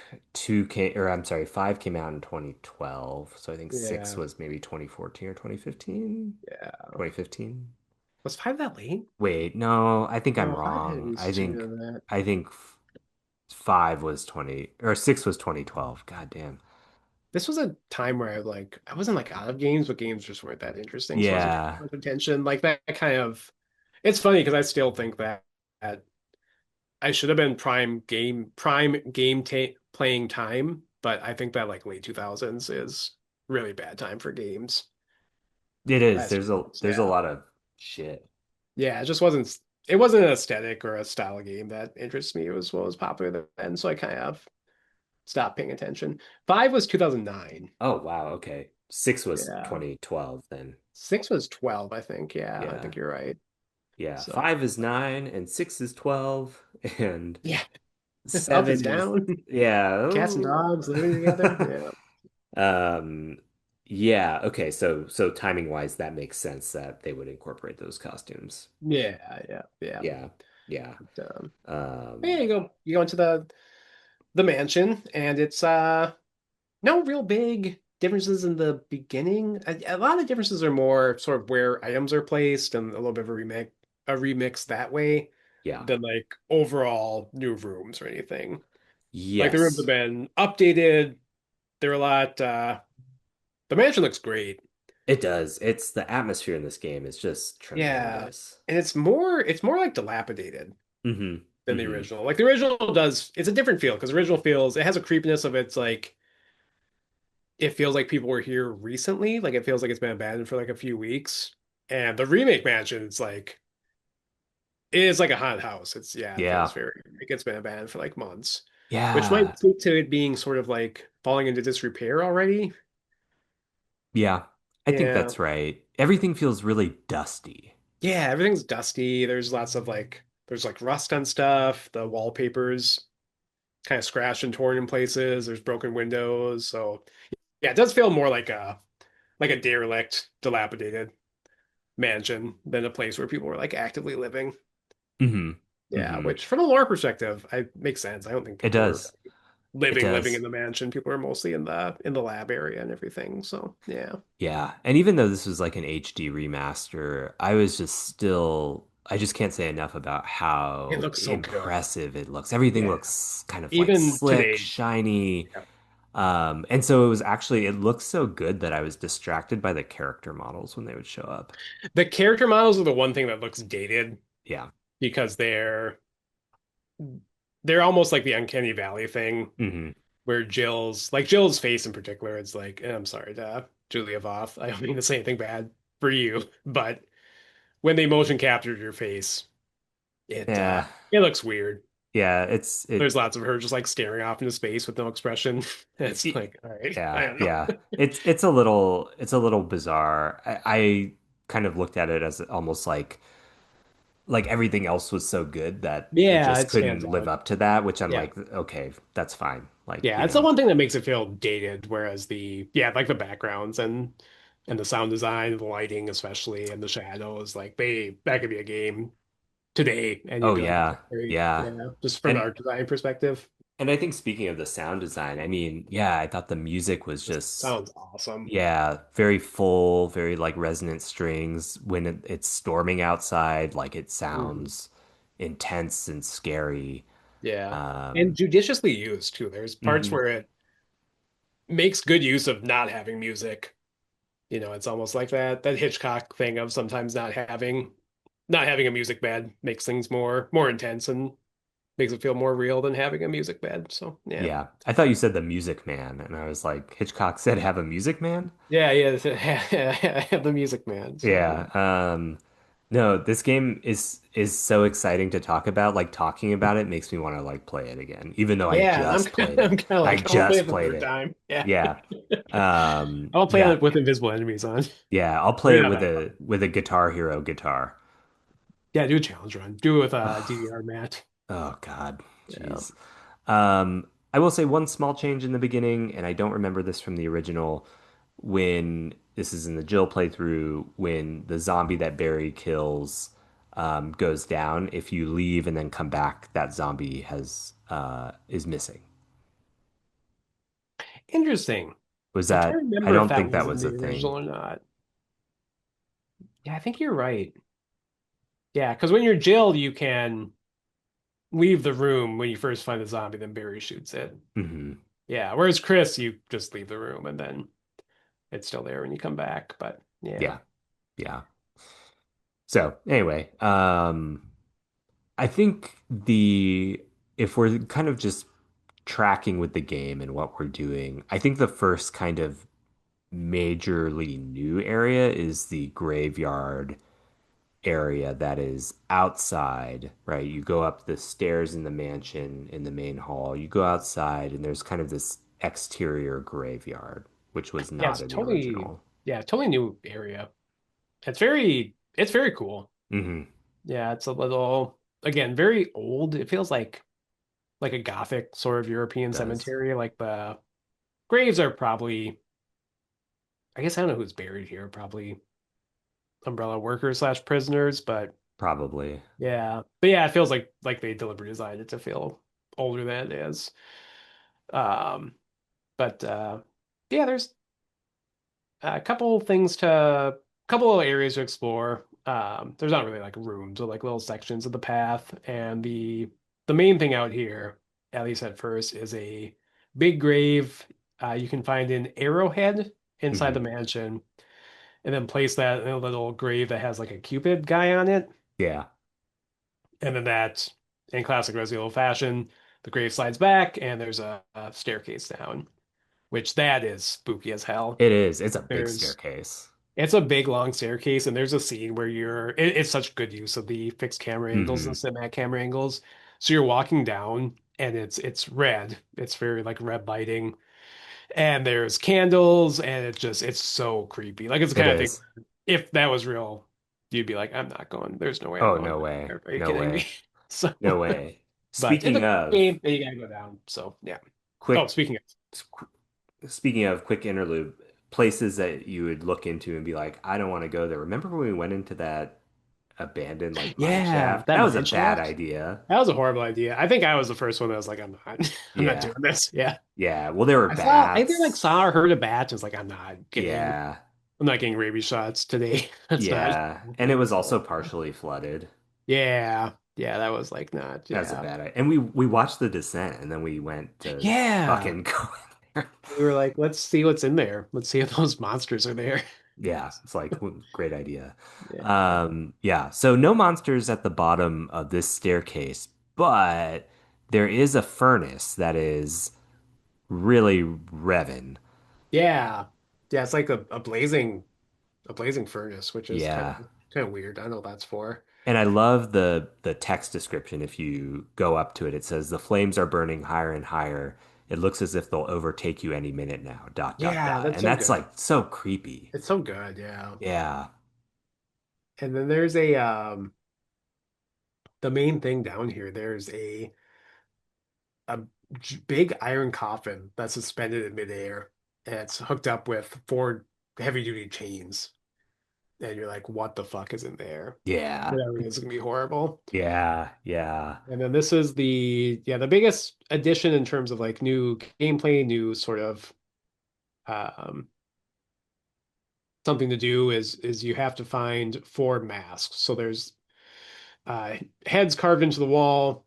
B: 5 came out in 2012. So I think 6
A: Yeah,
B: was maybe 2014 or 2015.
A: yeah.
B: 2015.
A: Was five that late?
B: Wait, no, I think I'm
A: No, five had to
B: wrong.
A: be sooner than that.
B: I think 5 was 20 or 6 was 2012. God damn.
A: This was a time where I wasn't like out of games, but games just weren't that interesting, so I wasn't paying
B: Yeah.
A: much attention. Like that kind of it's funny because I still think that I should have been prime game ta playing time, but I think that like late 2000s is really bad time for games.
B: It is.
A: Last
B: There's a
A: yeah.
B: lot of shit.
A: Yeah, it wasn't an aesthetic or a style of game that interests me. It was what was popular then, so I kind of stopped paying attention. Five was 2009.
B: Oh, wow. Okay. 6 was
A: Yeah.
B: 2012 then.
A: Six was 12, I think. Yeah, I
B: Yeah.
A: think you're right.
B: Yeah.
A: So,
B: 5 is 9 and 6 is 12 and
A: yeah, up is
B: 7 is
A: down.
B: yeah.
A: Cats and dogs living together. Yeah.
B: Um yeah, okay. So timing wise that makes sense that they would incorporate those costumes.
A: Yeah, yeah, yeah.
B: Yeah. Yeah.
A: Yeah,
B: Um
A: you go into the mansion and it's no real big differences in the beginning. A lot of differences are more sort of where items are placed and a little bit of a remix that way
B: yeah.
A: than like overall new rooms or anything. Like the rooms have
B: Yes.
A: been updated. They're a lot the mansion looks great.
B: It does. It's the atmosphere in this game is just
A: Yeah.
B: tremendous.
A: And it's more like dilapidated
B: Hmm.
A: than the
B: Hmm.
A: original. Like the original does it's a different feel because original feels it has a creepiness of it's like it feels like people were here recently. Like it feels like it's been abandoned for like a few weeks. And the remake mansion, it's like it is like a haunted house. It's yeah, it feels
B: Yeah.
A: very like it's been abandoned for like months. Which might
B: Yeah.
A: speak to it being sort of like falling into disrepair already.
B: Yeah. I think
A: Yeah.
B: that's right. Everything feels really dusty.
A: Yeah, everything's dusty. There's like rust on stuff. The wallpaper's kind of scratched and torn in places. There's broken windows. So yeah, it does feel more like a derelict, dilapidated mansion than a place where people were like actively living.
B: Hmm.
A: Yeah,
B: Hmm.
A: which from a lore perspective, I makes sense. I don't think
B: It
A: people were
B: does. It
A: living
B: does.
A: in the mansion. People are mostly in the lab area and everything. So yeah,
B: Yeah. And even though this was like an HD remaster, I was just still, I just can't say enough about
A: it
B: how
A: looks so good.
B: impressive it looks. Everything
A: Yeah,
B: looks kind of like
A: even
B: slick,
A: today.
B: shiny.
A: Yeah.
B: And so it was actually, it looked so good that I was distracted by the character models when they would show up.
A: The character models are the one thing that looks dated
B: Yeah.
A: because they're almost like the Uncanny Valley thing
B: Hmm.
A: where Jill's face in particular, it's like, and I'm sorry to Julia Voth. I don't mean to say anything bad for you, but when they motion captured your face, it uh
B: Yeah.
A: it looks weird.
B: Yeah.
A: There's lots of her just like staring off into space with no expression. It's
B: It,
A: like, all right, I
B: yeah,
A: don't know.
B: yeah. It's a little bizarre. I kind of looked at it as almost like everything else was so good that it
A: Yeah,
B: just
A: it stands
B: couldn't live
A: out.
B: up to that, which I'm
A: Yeah.
B: like, okay, that's fine. Like,
A: Yeah, it's the one thing that makes it feel dated, whereas like the backgrounds and the sound design, the lighting especially, and the shadows, like that could be a game today, and you'd
B: oh
A: be like,
B: yeah,
A: great,
B: yeah.
A: yeah, just from an
B: And
A: art design perspective,
B: and I think speaking of the sound design, I mean, yeah, I thought the music was
A: this
B: just
A: sounds awesome.
B: yeah, very full, very like resonant strings. When it's storming outside, like it
A: Mhm.
B: sounds intense and scary.
A: Yeah, and
B: Um,
A: judiciously used too. There's parts
B: mhm.
A: where it makes good use of not having music. It's almost like that Hitchcock thing of sometimes not having a music bed makes things more intense and makes it feel more real than having a music bed. So yeah.
B: Yeah, I thought you said the Music Man, and I was like, Hitchcock said have a Music Man?
A: Yeah, yeah, the Music Man. So yeah.
B: Yeah. No, this game is so exciting to talk about. Like talking about it makes me want to like play it again, even though I
A: Yeah, and
B: just played
A: I'm
B: it.
A: kind of
B: I
A: like I want to play it
B: just
A: the
B: played
A: third
B: it.
A: time. Yeah.
B: Yeah.
A: I want to play
B: Yeah.
A: it with invisible enemies on.
B: Yeah, I'll play
A: Maybe
B: it
A: not that far.
B: with a Guitar Hero guitar.
A: Yeah, do a challenge run. Do it with
B: Oh,
A: DDR Matt.
B: oh God.
A: Yeah.
B: Jeez. I will say one small change in the beginning, and I don't remember this from the original. When this is in the Jill playthrough, when the zombie that Barry kills goes down, if you leave and then come back, that zombie has is missing.
A: Interesting.
B: Was
A: I'm trying to
B: that? I
A: remember if
B: don't
A: that
B: think that
A: was in
B: was a
A: the
B: thing.
A: original or not. Yeah, I think you're right. Yeah, because when you're Jill, you can leave the room when you first find the zombie, then Barry shoots it.
B: Hmm.
A: Yeah, whereas Chris, you just leave the room and then it's still there when you come back. But yeah.
B: Yeah, yeah. So anyway, I think the if we're kind of just tracking with the game and what we're doing, I think the first kind of majorly new area is the graveyard area that is outside, right? You go up the stairs in the mansion in the main hall, you go outside, and there's kind of this exterior graveyard, which was
A: Yeah,
B: not in the original.
A: totally new area. It's very cool.
B: Hmm.
A: Yeah, it's a little, again, very old. It feels like a Gothic sort of European
B: Does
A: cemetery. Like the graves are probably, I guess I don't know who's buried here, probably umbrella workers slash prisoners, but
B: probably
A: yeah, it feels like they deliberately designed it to feel older than it is. Um, but yeah, there's a couple of areas to explore. There's not really like rooms or like little sections of the path, and the main thing out here, at least at first, is a big grave. You can find an arrowhead inside the
B: hmm
A: mansion, and then place that in a little grave that has like a Cupid guy on it,
B: yeah,
A: and then that, in classic Resident Evil fashion, the grave slides back, and there's a staircase down, which that is spooky as hell.
B: it is. It's a big
A: There's
B: staircase.
A: It's a big long staircase, and there's a scene where it's such good use of the fixed camera angles and
B: Hmm.
A: cinematic camera angles. So you're walking down and it's red. It's very like red lighting. And there's candles, and it's so creepy. Like it's the
B: It
A: kind of thing
B: is.
A: where if that was real, you'd be like, I'm not going, there's no way I'm
B: Oh,
A: going
B: no
A: back
B: way.
A: there. Are you
B: No
A: kidding me?
B: way.
A: So
B: No way.
A: but it's
B: Speaking
A: a
B: of
A: game and you gotta go down. So yeah. Oh,
B: quick
A: speaking of
B: speaking of quick interlude, places that you would look into and be like, I don't want to go there. Remember when we went into that abandoned like mine
A: Yeah,
B: shaft?
A: that
B: That was a
A: mine
B: bad
A: shaft.
B: idea.
A: That was a horrible idea. I think I was the first one that was like, I'm not, I'm not
B: Yeah.
A: doing this. Yeah.
B: Yeah. Well, there were
A: I think like
B: bats.
A: saw or heard a bat. It's like,
B: Yeah.
A: I'm not getting rabies shots today. That's not
B: Yeah. And it
A: happening.
B: was
A: So
B: also partially flooded.
A: yeah. Yeah, that was like not,
B: That was a
A: yeah.
B: bad idea. And we watched The Descent and then we went to
A: Yeah.
B: fucking go in there.
A: We were like, let's see what's in there. Let's see if those monsters are there.
B: Yeah, it's like great idea.
A: Yeah.
B: Yeah, so no monsters at the bottom of this staircase, but there is a furnace that is really revving.
A: Yeah. Yeah, it's like a blazing furnace, which is
B: Yeah.
A: kind of weird. I don't know what that's for.
B: And I love the text description. If you go up to it, it says the flames are burning higher and higher. It looks as if they'll overtake you any minute now. Dot dot
A: Yeah,
B: dot.
A: that's
B: And
A: so
B: that's
A: good.
B: like so creepy.
A: It's so good, yeah.
B: Yeah.
A: And then there's a the main thing down here, there's a big iron coffin that's suspended in midair, and it's hooked up with four heavy duty chains. And you're like, what the fuck is in there?
B: Yeah.
A: Whatever it is gonna be horrible.
B: Yeah. Yeah.
A: And then this is the biggest addition in terms of like new gameplay, new sort of um something to do is you have to find four masks. So there's heads carved into the wall.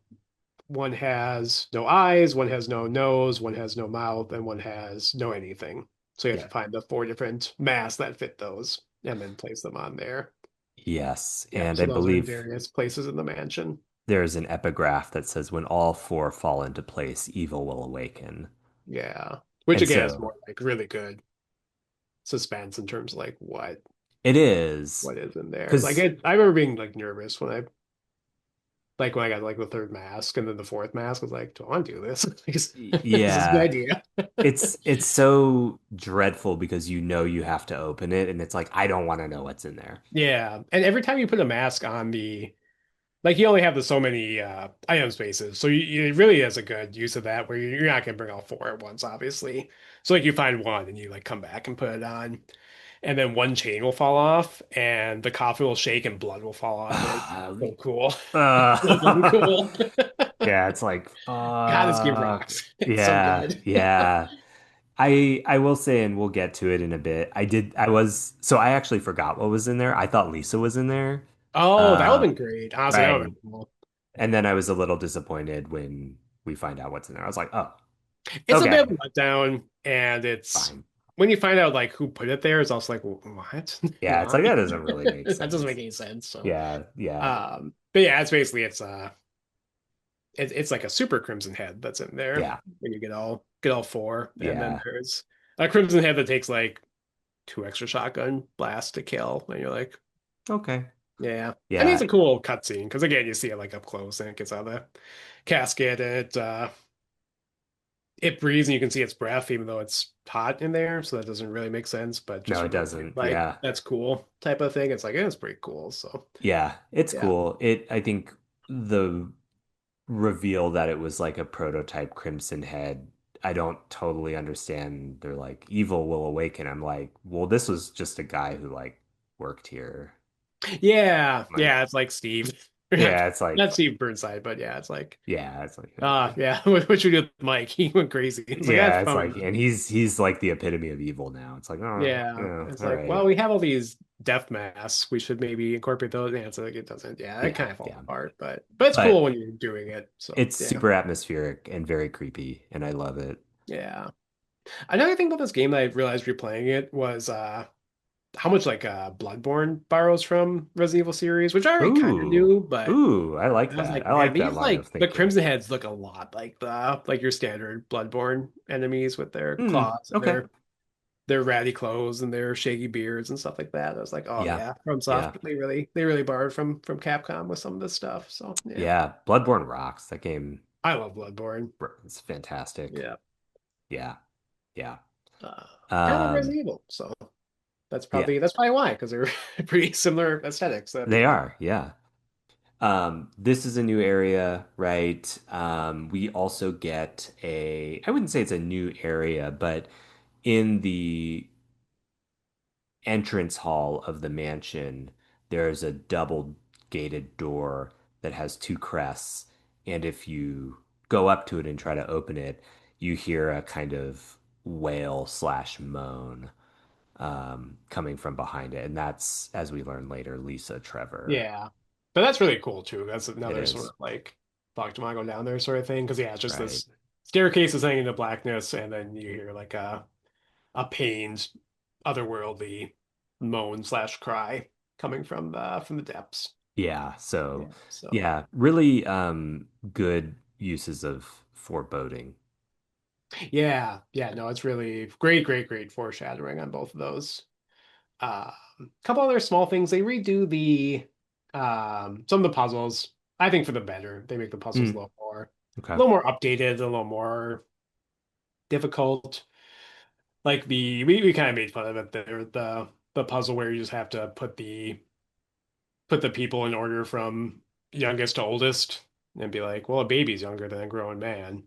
A: One has no eyes, one has no nose, one has no mouth, and one has no anything. So you have
B: Yeah.
A: to find the four different masks that fit those and then place them on there.
B: Yes.
A: Yeah,
B: And
A: so
B: I
A: those are in
B: believe
A: various places in the mansion.
B: there's an epigraph that says, when all four fall into place, evil will awaken.
A: Yeah. Which
B: And
A: again is
B: so
A: more like really good suspense in terms of like
B: it is
A: what is in there. Like
B: because,
A: I remember being like nervous when I got like the third mask and then the fourth mask I was like, do I want to do this? Is this a good
B: yeah,
A: idea?
B: it's so dreadful because you know you have to open it and it's like, I don't want to know what's in there.
A: Yeah. And every time you put a mask on like you only have the so many item spaces. So it really is a good use of that where you're not gonna bring all four at once, obviously. So like you find one and you like come back and put it on. And then one chain will fall off and the coffee will shake and blood will fall out of it. So cool. So fucking
B: Uh,
A: cool.
B: yeah, it's like,
A: God, this game
B: fuck.
A: rocks. It's so
B: Yeah,
A: good.
B: yeah. I will say, and we'll get to it in a bit. I actually forgot what was in there. I thought Lisa was in there.
A: Oh, that would
B: Uh,
A: have been great. Honestly, that would have
B: right.
A: been cool.
B: And then I was a little disappointed when we find out what's in there. I was like, oh,
A: It's a bit of
B: okay,
A: a letdown, and it's
B: fine.
A: when you find out like who put it there, it's also like, what?
B: Yeah, it's
A: Why?
B: like that doesn't really make
A: That doesn't make
B: sense.
A: any sense. So,
B: Yeah, yeah,
A: but yeah, it's basically it's like a super Crimson Head that's in there
B: yeah,
A: when you get all four, and then
B: yeah.
A: there's a Crimson Head that takes like two extra shotgun blasts to kill, and you're like,
B: Okay.
A: yeah. I mean, it's
B: Yeah.
A: a cool cutscene because again, you see it like up close and it gets out of the casket and it breathes and you can see its breath even though it's hot in there, so that doesn't really make sense. But just
B: No, it
A: from a
B: doesn't.
A: like
B: Yeah.
A: that's cool type of thing, it's like it's pretty cool. So
B: Yeah, it's
A: yeah,
B: cool. I think the reveal that it was like a prototype Crimson Head, I don't totally understand. They're like, evil will awaken. I'm like, well, this was just a guy who like worked here.
A: yeah,
B: Like,
A: yeah. It's like Steve,
B: yeah, it's like,
A: not Steve Burnside, but yeah, it's like
B: yeah, it's like,
A: yeah. What should we do with Mike? He went crazy. It's like that's
B: yeah, it's
A: probably
B: like,
A: not.
B: and he's like the epitome of evil now. It's like, oh,
A: Yeah,
B: yeah,
A: it's
B: all
A: like, well,
B: right.
A: we have all these death masks. We should maybe incorporate those. And it's like it doesn't. Yeah, it
B: Yeah,
A: kind of falls
B: yeah.
A: apart, but it's cool
B: But
A: when you're doing it. So
B: it's
A: yeah,
B: super atmospheric and very creepy, and I love it.
A: yeah. Another thing about this game that I realized replaying it was how much like Bloodborne borrows from Resident Evil series, which I already kind of
B: Ooh,
A: knew, but
B: ooh, I like
A: I was
B: that.
A: like,
B: I
A: man,
B: like that
A: these
B: line of
A: like the
B: thinking.
A: Crimson Heads look a lot like the like your standard Bloodborne enemies with their
B: Hmm.
A: claws and
B: Okay.
A: their ratty clothes and their shaggy beards and stuff like that. I was like, oh
B: Yeah.
A: yeah,
B: Yeah.
A: FromSoft, they really borrowed from Capcom with some of this stuff. So yeah,
B: Yeah. Bloodborne rocks. That game
A: I love Bloodborne.
B: is fantastic.
A: Yeah,
B: Yeah. Yeah.
A: uh, kind of like
B: Um,
A: Resident Evil. So
B: yeah,
A: that's probably why because they're pretty similar aesthetics. That'd be
B: they
A: why.
B: are. Yeah. This is a new area, right? We also get I wouldn't say it's a new area, but in the entrance hall of the mansion, there's a double gated door that has two crests. And if you go up to it and try to open it, you hear a kind of wail slash moan coming from behind it. And that's, as we learn later, Lisa Trevor.
A: Yeah. But that's really cool too. That's
B: It
A: another sort
B: is,
A: of like fuck, do I go down there sort of thing? Because yeah, it's just
B: right?
A: this staircase is hanging in the blackness, and then you hear like a pained, otherworldly moan slash cry coming from the depths.
B: Yeah. So,
A: Yeah. So
B: yeah, really good uses of foreboding.
A: yeah, yeah, no, it's really great, great, great foreshadowing on both of those. A couple other small things. They redo the some of the puzzles, I think for the better. They make the puzzles
B: Mm,
A: a
B: okay.
A: little more updated, a little more difficult. Like we kind of made fun of it there, the puzzle where you just have to put the people in order from youngest to oldest and be like, well, a baby's younger than a grown man.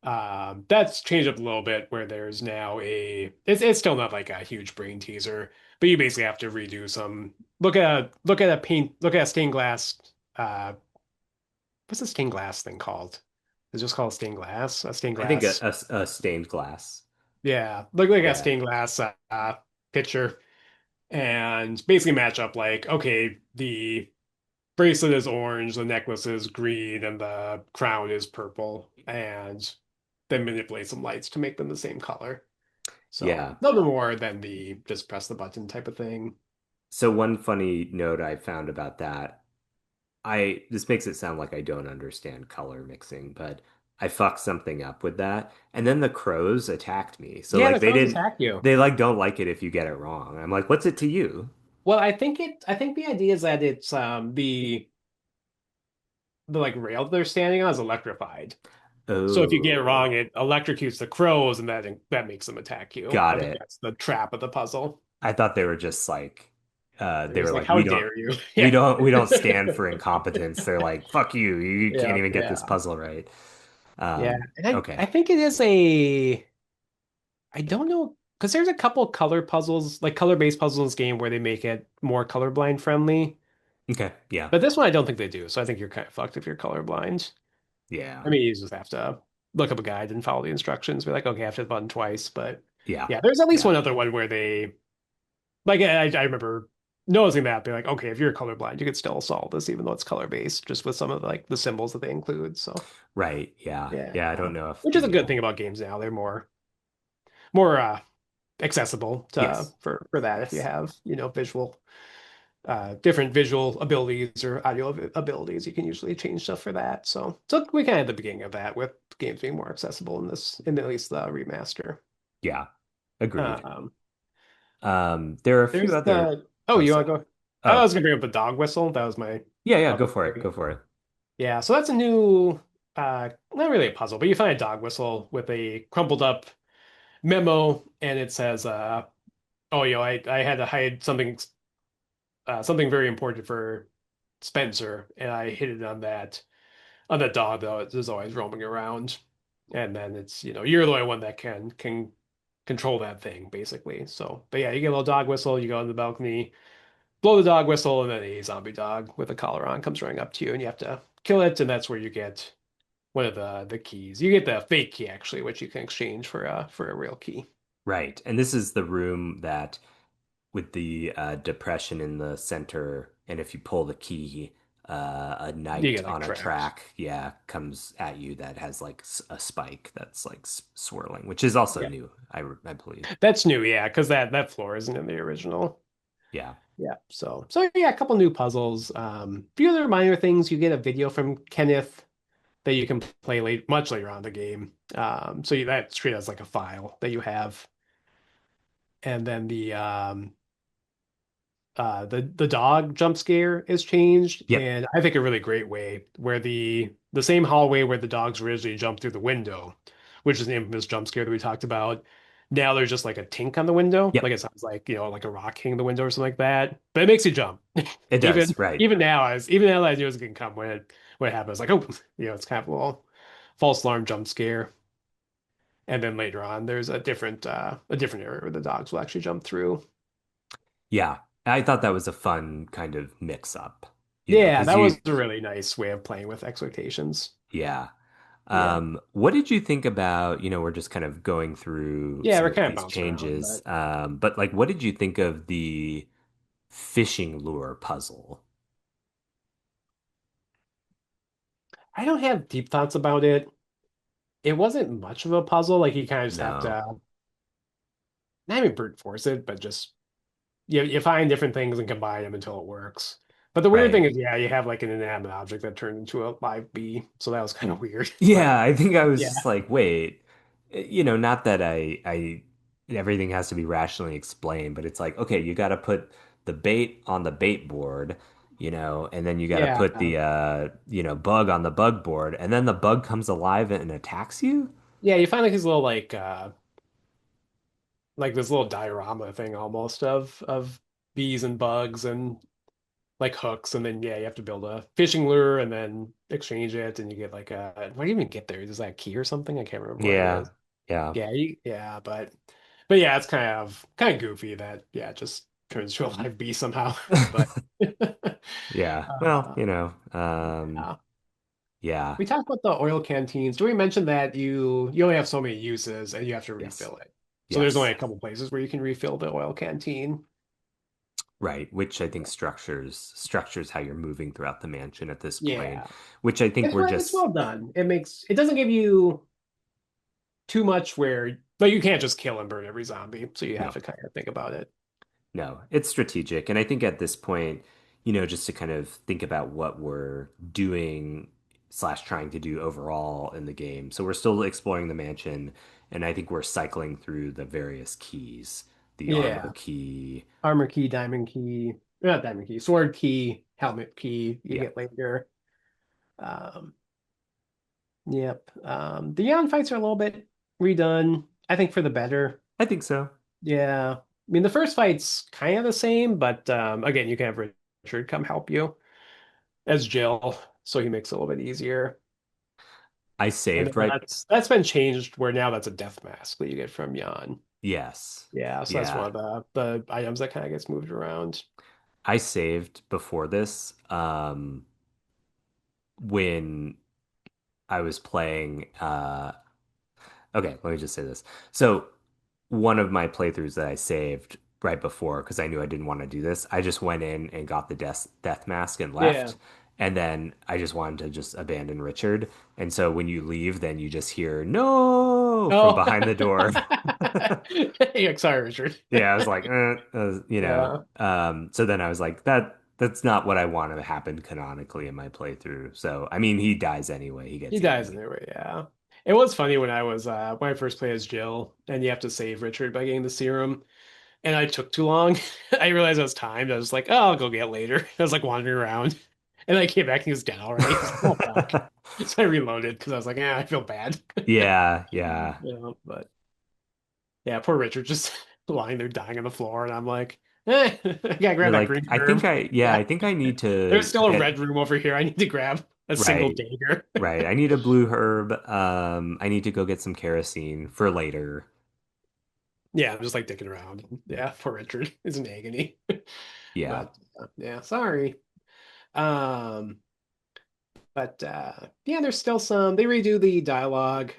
A: That's changed up a little bit where there's now it's still not like a huge brain teaser, but you basically have to redo some look at a stained glass uh what's the stained glass thing called? It's just called stained glass. A stained
B: I think
A: glass.
B: a stained glass.
A: Yeah, look like a
B: Yeah.
A: stained glass picture and basically match up like, okay, the bracelet is orange, the necklace is green, and the crown is purple, and then manipulate some lights to make them the same color. So
B: Yeah.
A: nothing more than the just press the button type of thing.
B: So one funny note I found about that, this makes it sound like I don't understand color mixing, but I fucked something up with that. And then the crows attacked me. So
A: Yeah,
B: like
A: the crows attack you.
B: they like don't like it if you get it wrong. I'm like, what's it to you?
A: Well, I think the idea is that it's the like rail they're standing on is electrified. So if you get it wrong,
B: Oh,
A: it electrocutes the crows, and that makes them attack you. I
B: got
A: think
B: it.
A: that's the trap of the puzzle.
B: I thought they were just like
A: They're
B: they were
A: just like,
B: like,
A: how dare you?
B: we
A: Yeah.
B: don't stand for incompetence. They're like, fuck you. You can't
A: Yeah,
B: even get this
A: yeah.
B: puzzle right.
A: Yeah. And I
B: Okay.
A: think I don't know, because there's a couple color puzzles, like color-based puzzles in this game where they make it more colorblind friendly.
B: Okay. Yeah.
A: But this one I don't think they do. So I think you're kind of fucked if you're colorblind.
B: Yeah.
A: I mean, you just have to look up a guide and follow the instructions, be like, okay, I have to hit the button twice. But
B: Yeah.
A: yeah, there's at least
B: Yeah.
A: one other one where they like I remember noticing that, be like, okay, if you're colorblind, you could still solve this even though it's color-based, just with some of like the symbols that they include. So
B: Right. Yeah.
A: yeah.
B: Yeah. I don't know if
A: Which is a good
B: the
A: thing about games now. They're more accessible to
B: yes.
A: for that if you
B: Yes.
A: have, visual different visual abilities or audio abilities, you can usually change stuff for that. So we kind of at the beginning of that with games being more accessible in at least the remaster.
B: Yeah. Agreed.
A: Um,
B: There are a few
A: there's
B: other
A: the oh,
B: oh
A: you want
B: sorry.
A: to go? I
B: Oh,
A: was gonna bring up the dog whistle. That was my
B: yeah, yeah, go
A: other
B: for it.
A: thing.
B: Go for it.
A: Yeah, so that's a new not really a puzzle, but you find a dog whistle with a crumpled up memo and it says oh, I had to hide something very important for Spencer, and I hit it on that dog though. It's always roaming around, and then it's you're the only one that can control that thing basically. So, but yeah, you get a little dog whistle. You go on the balcony, blow the dog whistle, and then a zombie dog with a collar on comes running up to you, and you have to kill it, and that's where you get one of the keys. You get the fake key actually, which you can exchange for a real key.
B: Right. And this is the room that with the depression in the center, and if you pull the key, a
A: You
B: knight
A: get like
B: on a
A: trapped.
B: track, yeah, comes at you that has like a spike that's like swirling, which is also
A: Yeah,
B: new, I believe.
A: that's new. Yeah, because that floor isn't in the original.
B: Yeah.
A: Yeah. So yeah, a couple new puzzles. A few other minor things. You get a video from Kenneth that you can play much later on in the game. So that's treated as like a file that you have, and then the dog jump scare is changed
B: Yep.
A: in I think a really great way, where the same hallway where the dogs originally jumped through the window, which is an infamous jump scare that we talked about. Now there's just like a tink on the window, like
B: Yep.
A: it sounds like like a rock hitting the window or something like that. But it makes you jump.
B: It
A: Even
B: does. Right.
A: even now that I knew it was gonna come when it happens, like oh, it's kind of a little false alarm jump scare. And then later on, there's a different area where the dogs will actually jump through.
B: Yeah, I thought that was a fun kind of mix up,
A: Yeah,
B: because
A: that was
B: you,
A: a really nice way of playing with expectations.
B: yeah.
A: Yeah.
B: What did you think about, we're just kind of going through
A: Yeah,
B: some
A: we're
B: of
A: kind of
B: these
A: bouncing around,
B: changes.
A: but
B: But like, what did you think of the fishing lure puzzle?
A: I don't have deep thoughts about it. It wasn't much of a puzzle. Like you kind of just have
B: No.
A: to not even brute force it, but just you find different things and combine them until it works. But the weird thing
B: Right.
A: is, yeah, you have like an inanimate object that turned into a live bee, so that was kind of weird. But
B: Yeah, I think I was
A: yeah,
B: just like, wait, not that I everything has to be rationally explained, but it's like, okay, you got to put the bait on the bait board, and then you got to
A: yeah,
B: put the bug on the bug board, and then the bug comes alive and attacks you.
A: yeah. You find like these little like this little diorama thing almost of bees and bugs and like hooks, and then yeah, you have to build a fishing lure and then exchange it, and you get like a what do you even get there? Is that a key or something? I can't remember what it
B: Yeah.
A: is.
B: Yeah.
A: Yeah, yeah, but yeah, it's kind of goofy that yeah, it just turns to a live bee somehow. But
B: Yeah. Well,
A: uh, yeah.
B: yeah.
A: We talked about the oil canteens. Do we mention that you only have so many uses and you have to
B: Yes.
A: refill it? So there's only
B: Yes.
A: a couple places where you can refill the oil canteen.
B: Right, which I think structures how you're moving throughout the mansion at this point,
A: Yeah.
B: which I think we're
A: It's
B: just
A: well done. It doesn't give you too much where like you can't just kill and burn every zombie, so you have
B: no,
A: to kind of think about it.
B: no, it's strategic. And I think at this point, just to kind of think about what we're doing slash trying to do overall in the game. So we're still exploring the mansion, and I think we're cycling through the various keys, the armor
A: Yeah.
B: key.
A: Armor key, diamond key, not diamond key, sword key, helmet key you
B: Yeah,
A: get later. Um, yep. The Yon fights are a little bit redone, I think for the better.
B: I think so.
A: Yeah. I mean, the first fight's kind of the same, but again, you can have Richard come help you as Jill, so he makes it a little bit easier.
B: I
A: And
B: saved
A: then
B: right.
A: that's been changed where now that's a death mask that you get from Yon.
B: Yes.
A: Yeah, so that's one
B: Yeah.
A: of the items that kind of gets moved around.
B: I saved before this, when I was playing. Okay, let me just say this. So, one of my playthroughs that I saved right before, because I knew I didn't want to do this, I just went in and got the death mask and
A: Yeah.
B: left. And then I just wanted to just abandon Richard. And so when you leave, then you just hear no from
A: Oh.
B: behind the door.
A: Yeah, sorry, Richard.
B: Yeah, I was like,
A: Yeah.
B: So then I was like, that's not what I want to happen canonically in my playthrough. So I mean, he dies anyway. He
A: He
B: gets
A: dies
B: eaten.
A: anyway, yeah. It was funny when I first played as Jill and you have to save Richard by getting the serum and I took too long. I realized I was timed. I was like, oh, I'll go get it later. I was like wandering around and I came back and he was dead already. I was like, oh fuck. So I reloaded because I was like, yeah, I feel bad.
B: Yeah, yeah.
A: But yeah, poor Richard just lying there dying on the floor and I'm like, I gotta grab
B: You're
A: that
B: like,
A: green herb.
B: I
A: Yeah.
B: think I need
A: There's
B: to
A: still a
B: get
A: red room over here. I need to grab a single
B: right,
A: dagger.
B: right. I need a blue herb. I need to go get some kerosene for later.
A: Yeah, I'm just like dicking around. Yeah, poor Richard is in agony.
B: Yeah.
A: But yeah, sorry. Um, but yeah, there's still some. They redo the dialogue.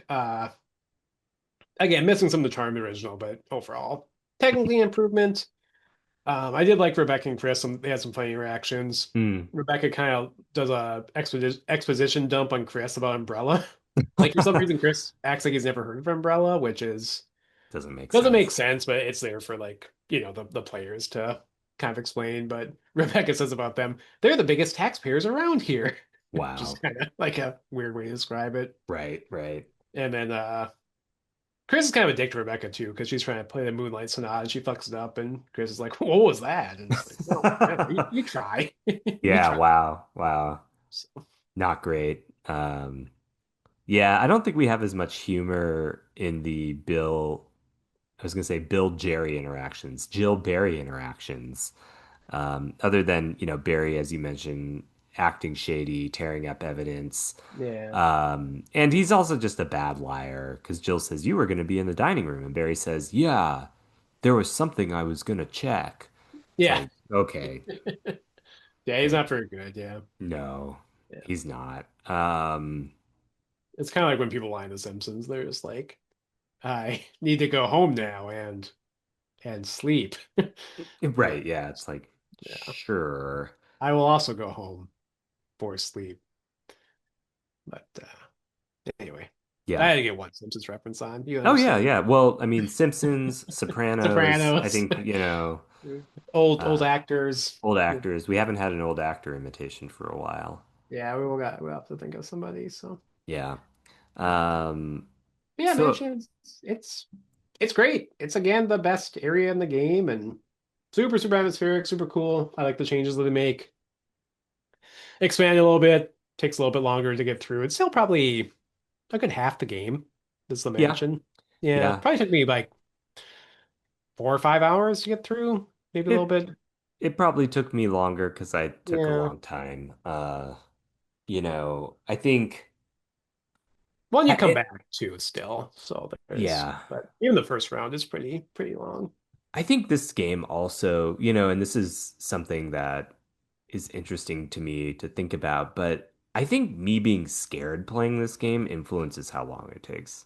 A: Again, missing some of the charm of the original, but overall, technically improvement. I did like Rebecca and Chris. They had some funny interactions.
B: Hmm.
A: Rebecca kind of does a exposition dump on Chris about Umbrella. Like for some reason, Chris acts like he's never heard of Umbrella, which is
B: Doesn't make
A: doesn't make
B: sense.
A: sense, but it's there for like, the players to kind of explain. But Rebecca says about them, they're the biggest taxpayers around here. Just
B: Wow.
A: kind of like a weird way to describe it.
B: Right, right.
A: And then Chris is kind of a dick to Rebecca too, because she's trying to play the Moonlight Sonata and she fucks it up, and Chris is like, "What was that?" And it's like, "No, no, you try, you
B: Yeah,
A: try."
B: wow. Wow.
A: So,
B: Not great. Yeah, I don't think we have as much humor in the I was gonna say Bill Jerry interactions, Jill Barry interactions. Other than, Barry, as you mentioned, acting shady, tearing up evidence.
A: yeah,
B: And he's also just a bad liar because Jill says, you were going to be in the dining room. And Barry says, yeah, there was something I was going to check. It's
A: Yeah.
B: like, okay,
A: Yeah, he's not very good. Yeah.
B: no,
A: Yeah.
B: he's not.
A: It's kind of like when people lie in The Simpsons. They're just like, I need to go home now and sleep. Yeah.
B: Right, yeah, it's like,
A: Yeah.
B: sure.
A: I will also go home for sleep. But anyway, I
B: Yeah.
A: had to get one Simpsons reference on. You
B: Oh yeah,
A: understand.
B: yeah. Well, I mean, Simpsons, Sopranos, I
A: Sopranos.
B: think,
A: Old
B: uh
A: actors.
B: old
A: Yeah.
B: actors. We haven't had an old actor imitation for a while.
A: Yeah, we'll have to think of somebody. So
B: Yeah. Um,
A: but yeah,
B: so
A: Mansion it's it's great. It's again the best area in the game and super atmospheric, super cool. I like the changes that they make. Expand a little bit, takes a little bit longer to get through. It's still probably a good half the game is the
B: yeah,
A: mansion. Yeah,
B: yeah.
A: probably took me like 4 or 5 hours to get through, maybe a little
B: It
A: bit.
B: it probably took me longer because I took a
A: Yeah.
B: long time. I think
A: Well, you come
B: it,
A: back too still. So there's
B: yeah.
A: but even the first round is pretty long.
B: I think this game also, and this is something that is interesting to me to think about, but I think me being scared playing this game influences how long it takes.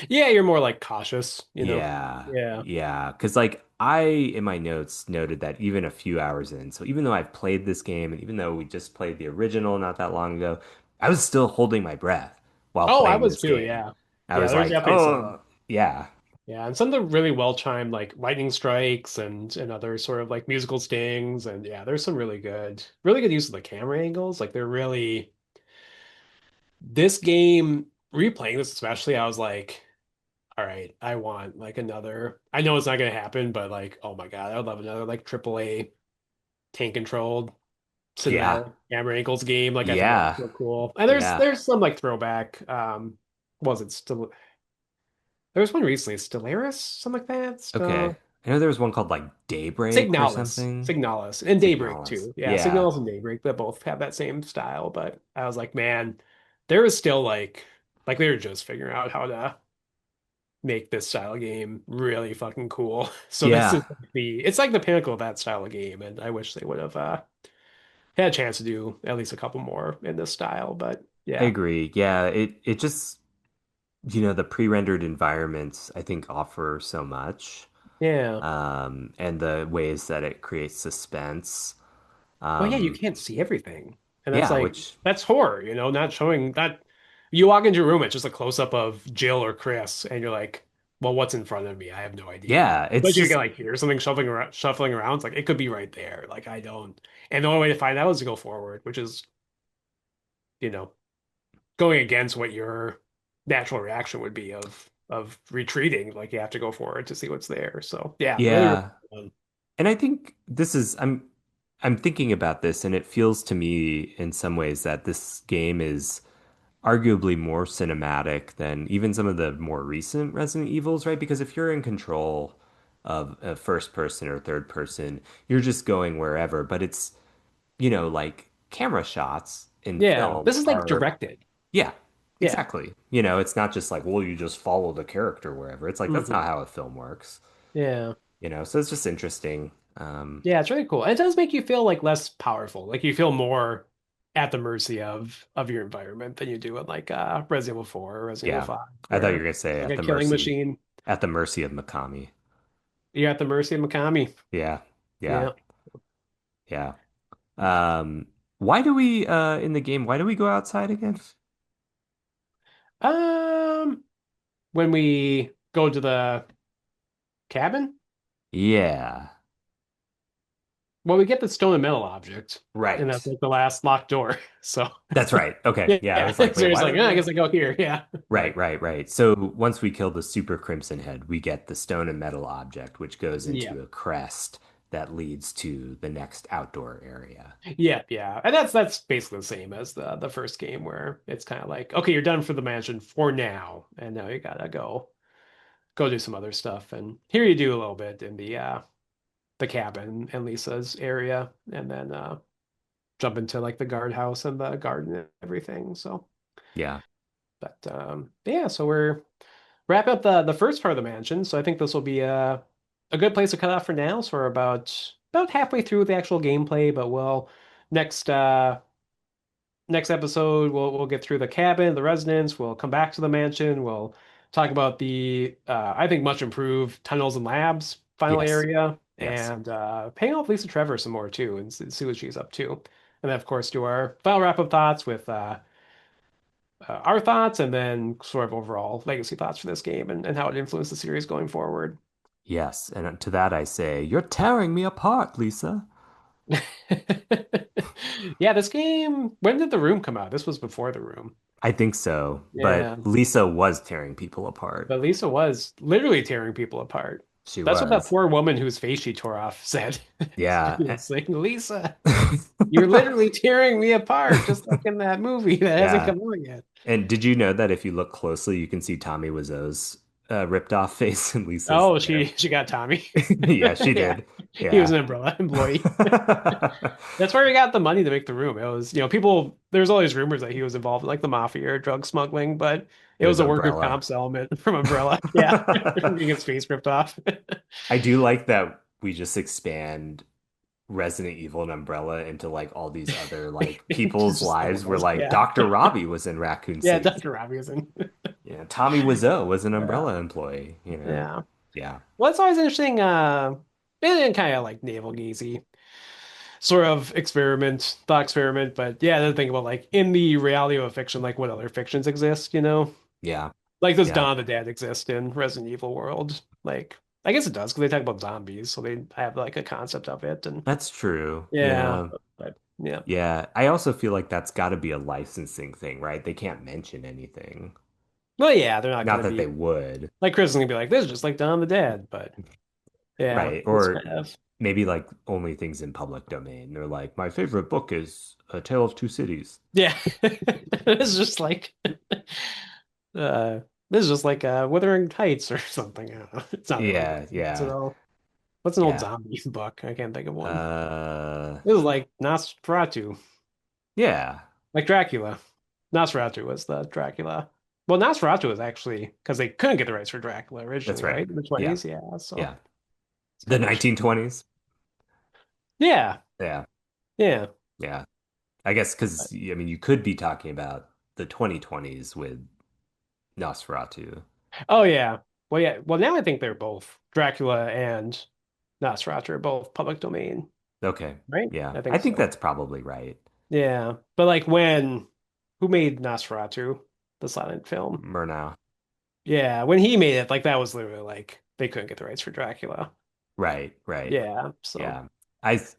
A: Yeah, you're more like cautious, you know.
B: Yeah,
A: Yeah.
B: yeah. Because, like, I, in my notes, noted that even a few hours in, so even though I've played this game and even though we just played the original not that long ago, I was still holding my breath while
A: Oh, I
B: playing
A: was
B: this
A: too,
B: game.
A: yeah.
B: I
A: Yeah,
B: was
A: there's
B: like,
A: definitely some.
B: oh, yeah,
A: Yeah, and some of the really well timed like lightning strikes and other sort of like musical stings and yeah, there's some really good use of the camera angles. Like they're really this game replaying this especially, I was like, all right, I want like another. I know it's not gonna happen, but like, oh my God, I would love another like AAA tank controlled
B: yeah,
A: cinematic camera angles game. Like I think that'd be
B: yeah,
A: so cool. And
B: yeah.
A: there's some like throwback. Was it still there was one recently, Stellaris, something like that.
B: Okay. I know there was one called like Daybreak or something.
A: Signalis, and Daybreak
B: Signalis.
A: too. Yeah,
B: Yeah.
A: Signalis and Daybreak, that both have that same style. But I was like, man, there is still like they were just figuring out how to make this style of game really fucking cool. So this is
B: Yeah,
A: it's like the pinnacle of that style of game, and I wish they would have had a chance to do at least a couple more in this style. But
B: I
A: yeah,
B: agree. Yeah, it just, the pre-rendered environments I think offer so much.
A: yeah.
B: And the ways that it creates suspense.
A: Well, yeah, you
B: Um,
A: can't see everything. And that's
B: yeah,
A: like
B: which
A: that's horror, not showing that you walk into a room, it's just a close up of Jill or Chris, and you're like, well, what's in front of me? I have no idea.
B: yeah, it's
A: But you can
B: just
A: like hear something shuffling around. It's like it could be right there. Like I don't. And the only way to find out is to go forward, which is, you know, going against what your natural reaction would be of retreating. Like you have to go forward to see what's there. So yeah, really
B: yeah.
A: fun.
B: And I think this is I'm thinking about this and it feels to me in some ways that this game is arguably more cinematic than even some of the more recent Resident Evils, right? Because if you're in control of a first person or third person, you're just going wherever. But it's, like camera shots in
A: Yeah,
B: film
A: this is like
B: are,
A: directed.
B: yeah,
A: Yeah.
B: exactly. It's not just like, well, you just follow the character wherever. It's like, that's not
A: Hmm.
B: how a film works,
A: Yeah.
B: so it's just interesting.
A: Yeah, it's really cool. And it does make you feel like less powerful. Like you feel more at the mercy of your environment than you do in like Resident Evil 4 or Resident Evil
B: Yeah.
A: 5,
B: I thought you were
A: where
B: gonna say
A: it's like a killing machine.
B: at the mercy of Mikami.
A: You're at the mercy of Mikami.
B: Yeah. Yeah.
A: Yeah.
B: Yeah. Um, why do we in the game, why do we go outside again?
A: Um, when we go to the cabin,
B: Yeah.
A: well, we get the stone and metal object, and
B: Right.
A: that's like the last locked door. So
B: That's right. Okay. Yeah. I
A: yeah,
B: was like,
A: so
B: wait,
A: it's
B: why
A: like,
B: would
A: I
B: we?
A: guess I go here. Yeah.
B: Right,
A: But
B: right, right. So once we kill the Super Crimson Head, we get the stone and metal object, which goes
A: yeah.
B: into a crest that leads to the next outdoor area.
A: Yeah, yeah. And that's basically the same as the first game where it's kind of like, okay, you're done for the mansion for now, and now you gotta go do some other stuff. And here you do a little bit in the cabin and Lisa's area, and then jump into like the guardhouse and the garden and everything. So,
B: Yeah.
A: but yeah, so we're wrap up the first part of the mansion. So I think this will be a good place to cut off for now. So we're about about halfway through the actual gameplay, but next uh next episode we'll get through the cabin, the residence, we'll come back to the mansion, we'll talk about the I think much improved tunnels and labs final
B: Yes.
A: area,
B: Yes.
A: and hang out with Lisa Trevor some more too and see what she's up to. And then of course do our final wrap-up thoughts with our thoughts and then sort of overall legacy thoughts for this game and how it influenced the series going forward.
B: Yes. And to that I say, you're tearing me apart, Lisa.
A: Yeah, this game, when did The Room come out? This was before The Room.
B: I think so. But
A: Yeah,
B: Lisa was tearing people apart.
A: but Lisa was literally tearing people apart.
B: She
A: That's what that
B: was.
A: poor woman whose face she tore off said.
B: Yeah.
A: She was saying, Lisa, you're literally tearing me apart, just like in that movie that hasn't
B: Yeah.
A: come out yet.
B: And did you know that if you look closely, you can see Tommy Wiseau's ripped off face and Lisa's
A: Oh,
B: there?
A: she got Tommy.
B: Yeah, she
A: Yeah,
B: did.
A: he was
B: Yeah.
A: an umbrella employee. That's where he got the money to make The Room. It was, people, there's all these rumors that he was involved in like the mafia or drug smuggling, but it
B: It was
A: was a worker
B: Umbrella.
A: comp settlement from Umbrella. Yeah, from getting his face ripped off.
B: I do like that we just expand Resident Evil and Umbrella into like all these other like people's
A: Just
B: lives where
A: animals.
B: like
A: Yeah.
B: Dr. Robbie was in Raccoon
A: Yeah,
B: City.
A: Dr. Robbie was in.
B: Yeah, Tommy Wiseau was an
A: Yeah.
B: Umbrella employee, you know.
A: Yeah.
B: Yeah.
A: Well, it's always interesting, and kind of like navel gazy sort of thought experiment. But yeah, then think about like in the reality of a fiction, like what other fictions exist?
B: Yeah.
A: Like does
B: Yeah.
A: Dawn of the Dead exist in Resident Evil world? Like I guess it does because they talk about zombies, so they have like a concept of it. And
B: That's true.
A: yeah,
B: Yeah.
A: but yeah.
B: Yeah. I also feel like that's got to be a licensing thing, right? They can't mention anything.
A: Well, yeah, they're not
B: Not
A: gonna
B: that they
A: be
B: would,
A: like Chris is gonna be like this, is just like Dawn of the Dead. But yeah,
B: right?
A: it's
B: Or
A: kind of
B: maybe like only things in public domain. They're like, my favorite book is A Tale of Two Cities.
A: yeah. It's just like uh this is just like Wuthering Heights or something. I don't know. It's not really
B: Yeah.
A: licensed at
B: Yeah.
A: all. What's an old
B: Yeah.
A: zombie book? I can't think of one.
B: Uh,
A: It was like Nosferatu,
B: yeah.
A: like Dracula. Nosferatu was the Dracula. Well, Nosferatu was actually because they couldn't get the rights for Dracula
B: That's
A: originally,
B: right.
A: right? In the
B: Yeah.
A: 20s, yeah. So
B: Yeah.
A: it's
B: The
A: kind of a shame.
B: 1920s.
A: Yeah,
B: Yeah.
A: yeah.
B: Yeah. I guess because, I mean, you could be talking about the 2020s with Nosferatu.
A: Oh yeah. Well, yeah. Well, now I think they're both Dracula and Nosferatu are both public domain,
B: Okay.
A: right?
B: Yeah.
A: I
B: I
A: think
B: think
A: so.
B: that's probably right.
A: Yeah, but like who made Nosferatu, the silent film?
B: Murnau.
A: Yeah, when he made it, like that was literally like they couldn't get the rights for Dracula.
B: Right. Right.
A: Yeah. So,
B: Yeah.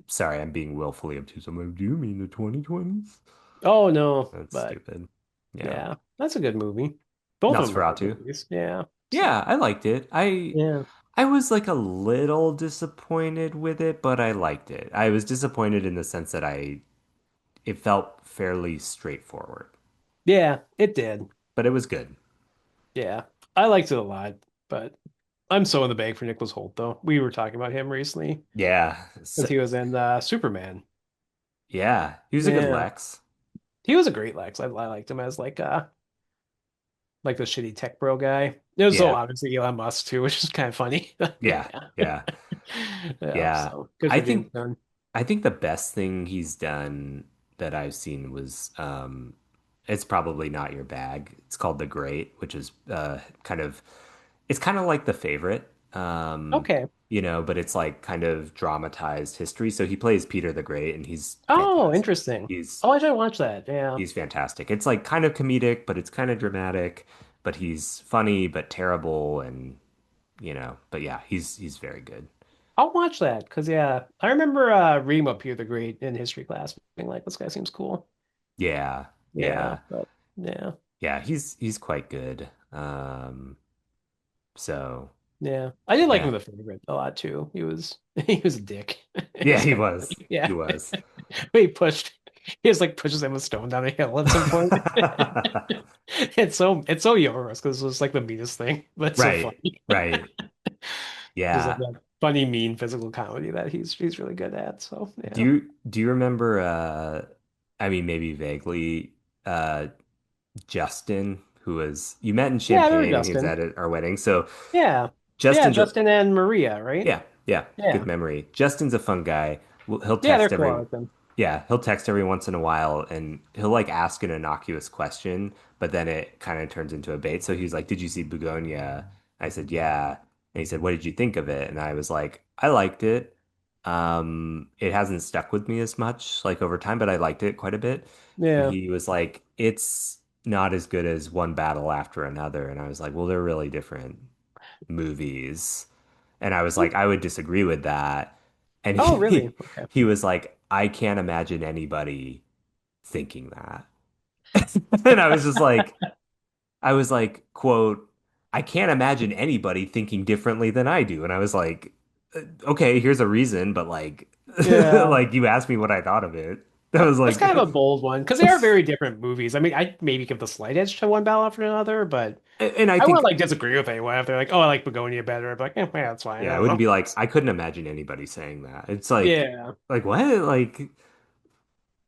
B: Sorry, I'm being willfully obtuse. I'm like, do you mean the 2020s?
A: oh no,
B: That's
A: but
B: stupid. Yeah.
A: yeah, that's a good movie. Both of them are good
B: Nosferatu.
A: movies. Yeah.
B: Yeah,
A: So,
B: I liked it.
A: yeah.
B: I was like a little disappointed with it, but I liked it. I was disappointed in the sense that it felt fairly straightforward,
A: Yeah, it did.
B: but it was good.
A: Yeah. I liked it a lot, but I'm so in the bag for Nicholas Hoult though. We were talking about him recently
B: Yeah.
A: because he was in Superman.
B: Yeah, he was a good
A: Yeah.
B: Lex.
A: He was a great Lex. I liked him as like the shitty tech bro guy. It was so
B: Yeah.
A: obviously Elon Musk too, which is kind of funny.
B: Yeah.
A: Yeah.
B: Yeah.
A: Yeah.
B: Yeah.
A: So good
B: I
A: for James
B: think
A: Gunn.
B: I think the best thing he's done that I've seen was it's probably not your bag. It's called The Great, which is it's kind of like The Favorite.
A: Okay.
B: But it's like kind of dramatized history. So he plays Peter the Great and he's
A: Oh,
B: fantastic.
A: interesting.
B: He's
A: Oh, I should watch that. Yeah.
B: he's fantastic. It's like kind of comedic, but it's kind of dramatic, but he's funny but terrible and but yeah, he's very good.
A: I'll watch that because yeah, I remember Reem up here the Great in history class being like, this guy seems cool.
B: Yeah.
A: Yeah,
B: Yeah.
A: but yeah,
B: Yeah, he's quite good. So
A: yeah. I did like him
B: yeah.
A: in the favorite a lot too. He was he was a dick. It
B: Yeah,
A: was
B: he
A: kind of
B: was.
A: funny.
B: He
A: Yeah.
B: was.
A: But he just like pushes him a stone down a hill at some point. It's so Yorgos because it's like the meanest thing, but it's so
B: Right.
A: funny.
B: Right.
A: Just like
B: Yeah.
A: that funny, mean physical comedy that he's really good at. So
B: Do
A: yeah.
B: you do you remember I mean maybe vaguely uh Justin, who was you met in
A: Yeah, I remember
B: Champaign, he was
A: Justin.
B: at our wedding. So
A: Yeah. Yeah,
B: Justin's a
A: Justin and Maria, right?
B: yeah, Yeah, good
A: Yeah.
B: memory. Justin's a fun guy. He'll
A: Yeah, they're
B: text
A: cool. I
B: every
A: like them.
B: Yeah, he'll text every once in a while and he'll like ask an innocuous question, but then it kind of turns into a bait. So he's like, "Did you see Begonia?" I said, "Yeah." And he said, "What did you think of it?" And I was like, "I liked it. It hasn't stuck with me as much like over time, but I liked it quite a bit." And
A: Yeah.
B: he was like, "It's not as good as one battle after another." And I was like, "Well, they're really different movies." And I was like, I would disagree with that. And
A: Oh, really?
B: he
A: Okay.
B: he was like, I can't imagine anybody thinking that. And I was like, quote, I can't imagine anybody thinking differently than I do. And I was like, okay, here's a reason, but like,
A: Yeah.
B: like you asked me what I thought of it. I was
A: That's kind
B: like,
A: of a bold one because they are very different movies. I mean, I maybe give the slight edge to one battle after another, but
B: and I
A: I wouldn't
B: think,
A: like disagree with anyone if they're like, "Oh, I like Begonia better." I'd be like, "Yeah, that's fine." I
B: yeah, I
A: don't
B: wouldn't
A: know.
B: be like, I couldn't imagine anybody saying that. It's
A: Yeah.
B: like what?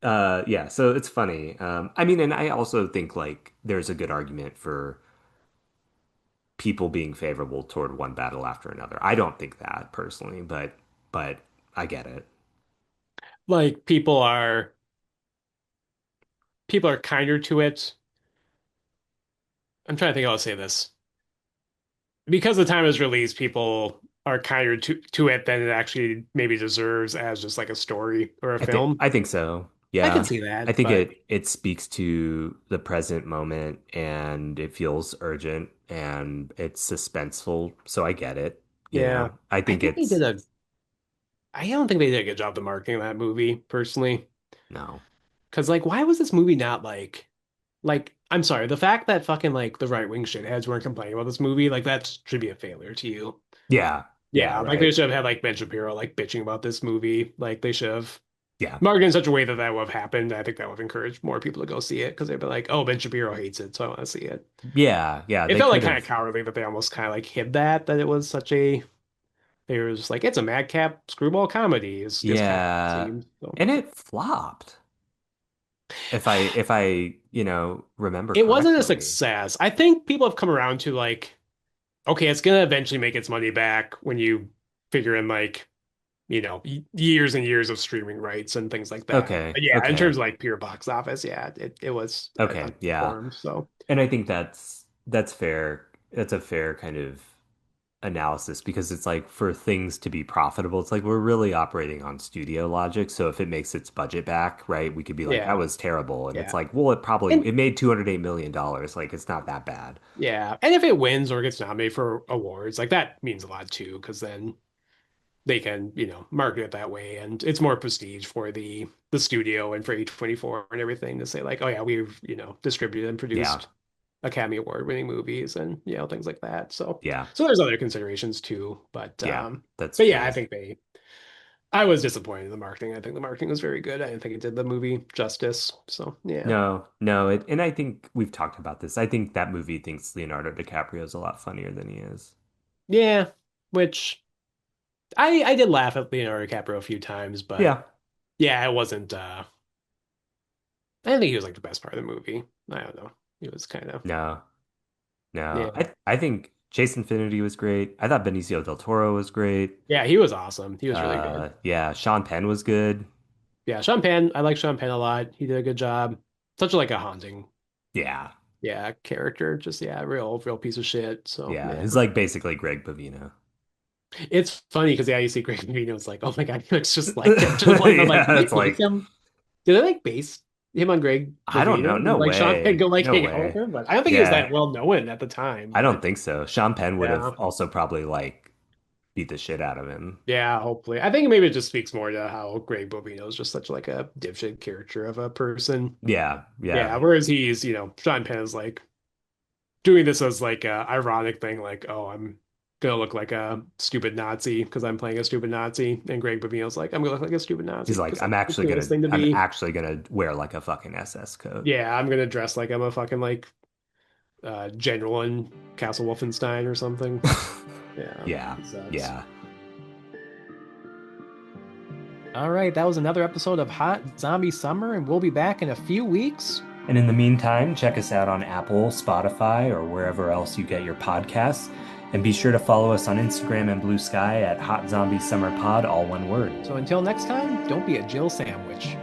B: Yeah, so it's funny. I mean, and I also think like there's a good argument for people being favorable toward one battle after another. I don't think that personally, but I get it.
A: Like people are kinder to it. I'm trying to think how to say this. Because the time it was released, people are kinder to it than it actually maybe deserves as just like a story or a film.
B: I think so.
A: I can
B: Yeah.
A: see
B: I
A: that,
B: think
A: but
B: it speaks to the present moment and it feels urgent and it's suspenseful, so I get it. You
A: yeah.
B: know, I
A: I
B: think
A: think they
B: it's
A: did a I don't think they did a good job of marketing that movie, personally.
B: no.
A: Because like, why was this movie not like I'm sorry, the fact that fucking like the right wing shitheads weren't complaining about this movie, like that should be a failure to you.
B: Yeah. Yeah,
A: Yeah, like they
B: right.
A: should have had like Ben Shapiro like bitching about this movie. Like they should have
B: Yeah.
A: marketed in such a way that that would have happened. I think that would have encouraged more people to go see it because they'd be like, "Oh, Ben Shapiro hates it, so I want to see it."
B: Yeah, yeah,
A: It
B: they
A: felt like
B: could
A: kind of
B: have.
A: cowardly that they almost kind of like hid that it was such a they were just like it's a madcap screwball comedy is kind of it
B: Yeah.
A: seemed. So
B: And it flopped. If I, remember
A: it wasn't a
B: correctly.
A: success. I think people have come around to like, okay, it's gonna eventually make its money back when you figure in like years and years of streaming rights and things like that.
B: Okay,
A: But yeah, in terms
B: okay.
A: of like pure box office, yeah, it was
B: Okay, yeah.
A: underperformed. So
B: And I think that's fair. That's a fair kind of analysis because it's like for things to be profitable, it's like we're really operating on studio logic. So if it makes its budget back, right, we could be like, that
A: yeah,
B: was terrible. And it's
A: yeah,
B: like, well,
A: and
B: it made $208 million. Dollars. Like it's not that bad.
A: yeah, and if it wins or gets nominated for awards, like that means a lot too, because then they can market it that way, and it's more prestige for the studio and for A24 and everything to say like, oh yeah, we've distributed and
B: Yeah.
A: produced Academy Award winning movies and things like that. So
B: Yeah.
A: there's other considerations too,
B: Yeah. That's
A: but yeah, I
B: fair.
A: think I was disappointed in the marketing. I think the marketing was very good. I didn't think it did the movie justice. So yeah.
B: No, no, and I think we've talked about this. I think that movie thinks Leonardo DiCaprio is a lot funnier than he is.
A: Yeah, which I did laugh at Leonardo DiCaprio a few times, but
B: Yeah.
A: yeah, it wasn't I didn't think he was like the best part of the movie. I don't know. He was kind of
B: No, no.
A: yeah.
B: I think Chase Infinity was great. I thought Benicio del Toro was great.
A: Yeah, he was awesome. He was really good.
B: Yeah, Sean Penn was good.
A: Yeah, Sean Penn, I like Sean Penn a lot. He did a good job. Such like a haunting,
B: Yeah,
A: yeah, character. Just yeah, real piece of shit. So
B: yeah.
A: yeah.
B: He's like basically Greg Bavino.
A: It's funny because yeah, you see Greg Vino, it's like, oh my God, he looks just like him to the point I'm like,
B: Yeah,
A: did they
B: it's
A: base
B: like
A: him? Did they like base him on Greg
B: I don't know.
A: Vino?
B: No
A: Like Sean Penn
B: way.
A: go like
B: No
A: hang out with
B: way.
A: him? But I don't think he was that
B: Yeah,
A: well known at the time.
B: I don't
A: But
B: think so. Sean Penn would have
A: yeah,
B: also probably like beat the shit out of him.
A: yeah, hopefully. I think maybe it just speaks more to how Greg Bovino is just such like a dipshit character of a person.
B: Yeah,
A: Yeah,
B: yeah.
A: whereas Sean Penn is like doing this as like a ironic thing, like, oh, I'm gonna look like a stupid Nazi because I'm playing a stupid Nazi, and Greg Bovino's like, I'm gonna look like a stupid
B: He's
A: Nazi
B: like,
A: because that's the coolest thing to
B: I'm
A: be.
B: actually gonna wear like a fucking SS coat.
A: Yeah, I'm gonna dress like I'm a fucking like general in Castle Wolfenstein or something. Yeah,
B: Yeah,
A: it sucks.
B: yeah.
A: All right, that was another episode of Hot Zombie Summer, and we'll be back in a few weeks.
B: And in the meantime, check us out on Apple, Spotify, or wherever else you get your podcasts. And be sure to follow us on Instagram and Blue Sky at Hot Zombie Summer Pod, all one word.
A: So until next time, don't be a Jill sandwich.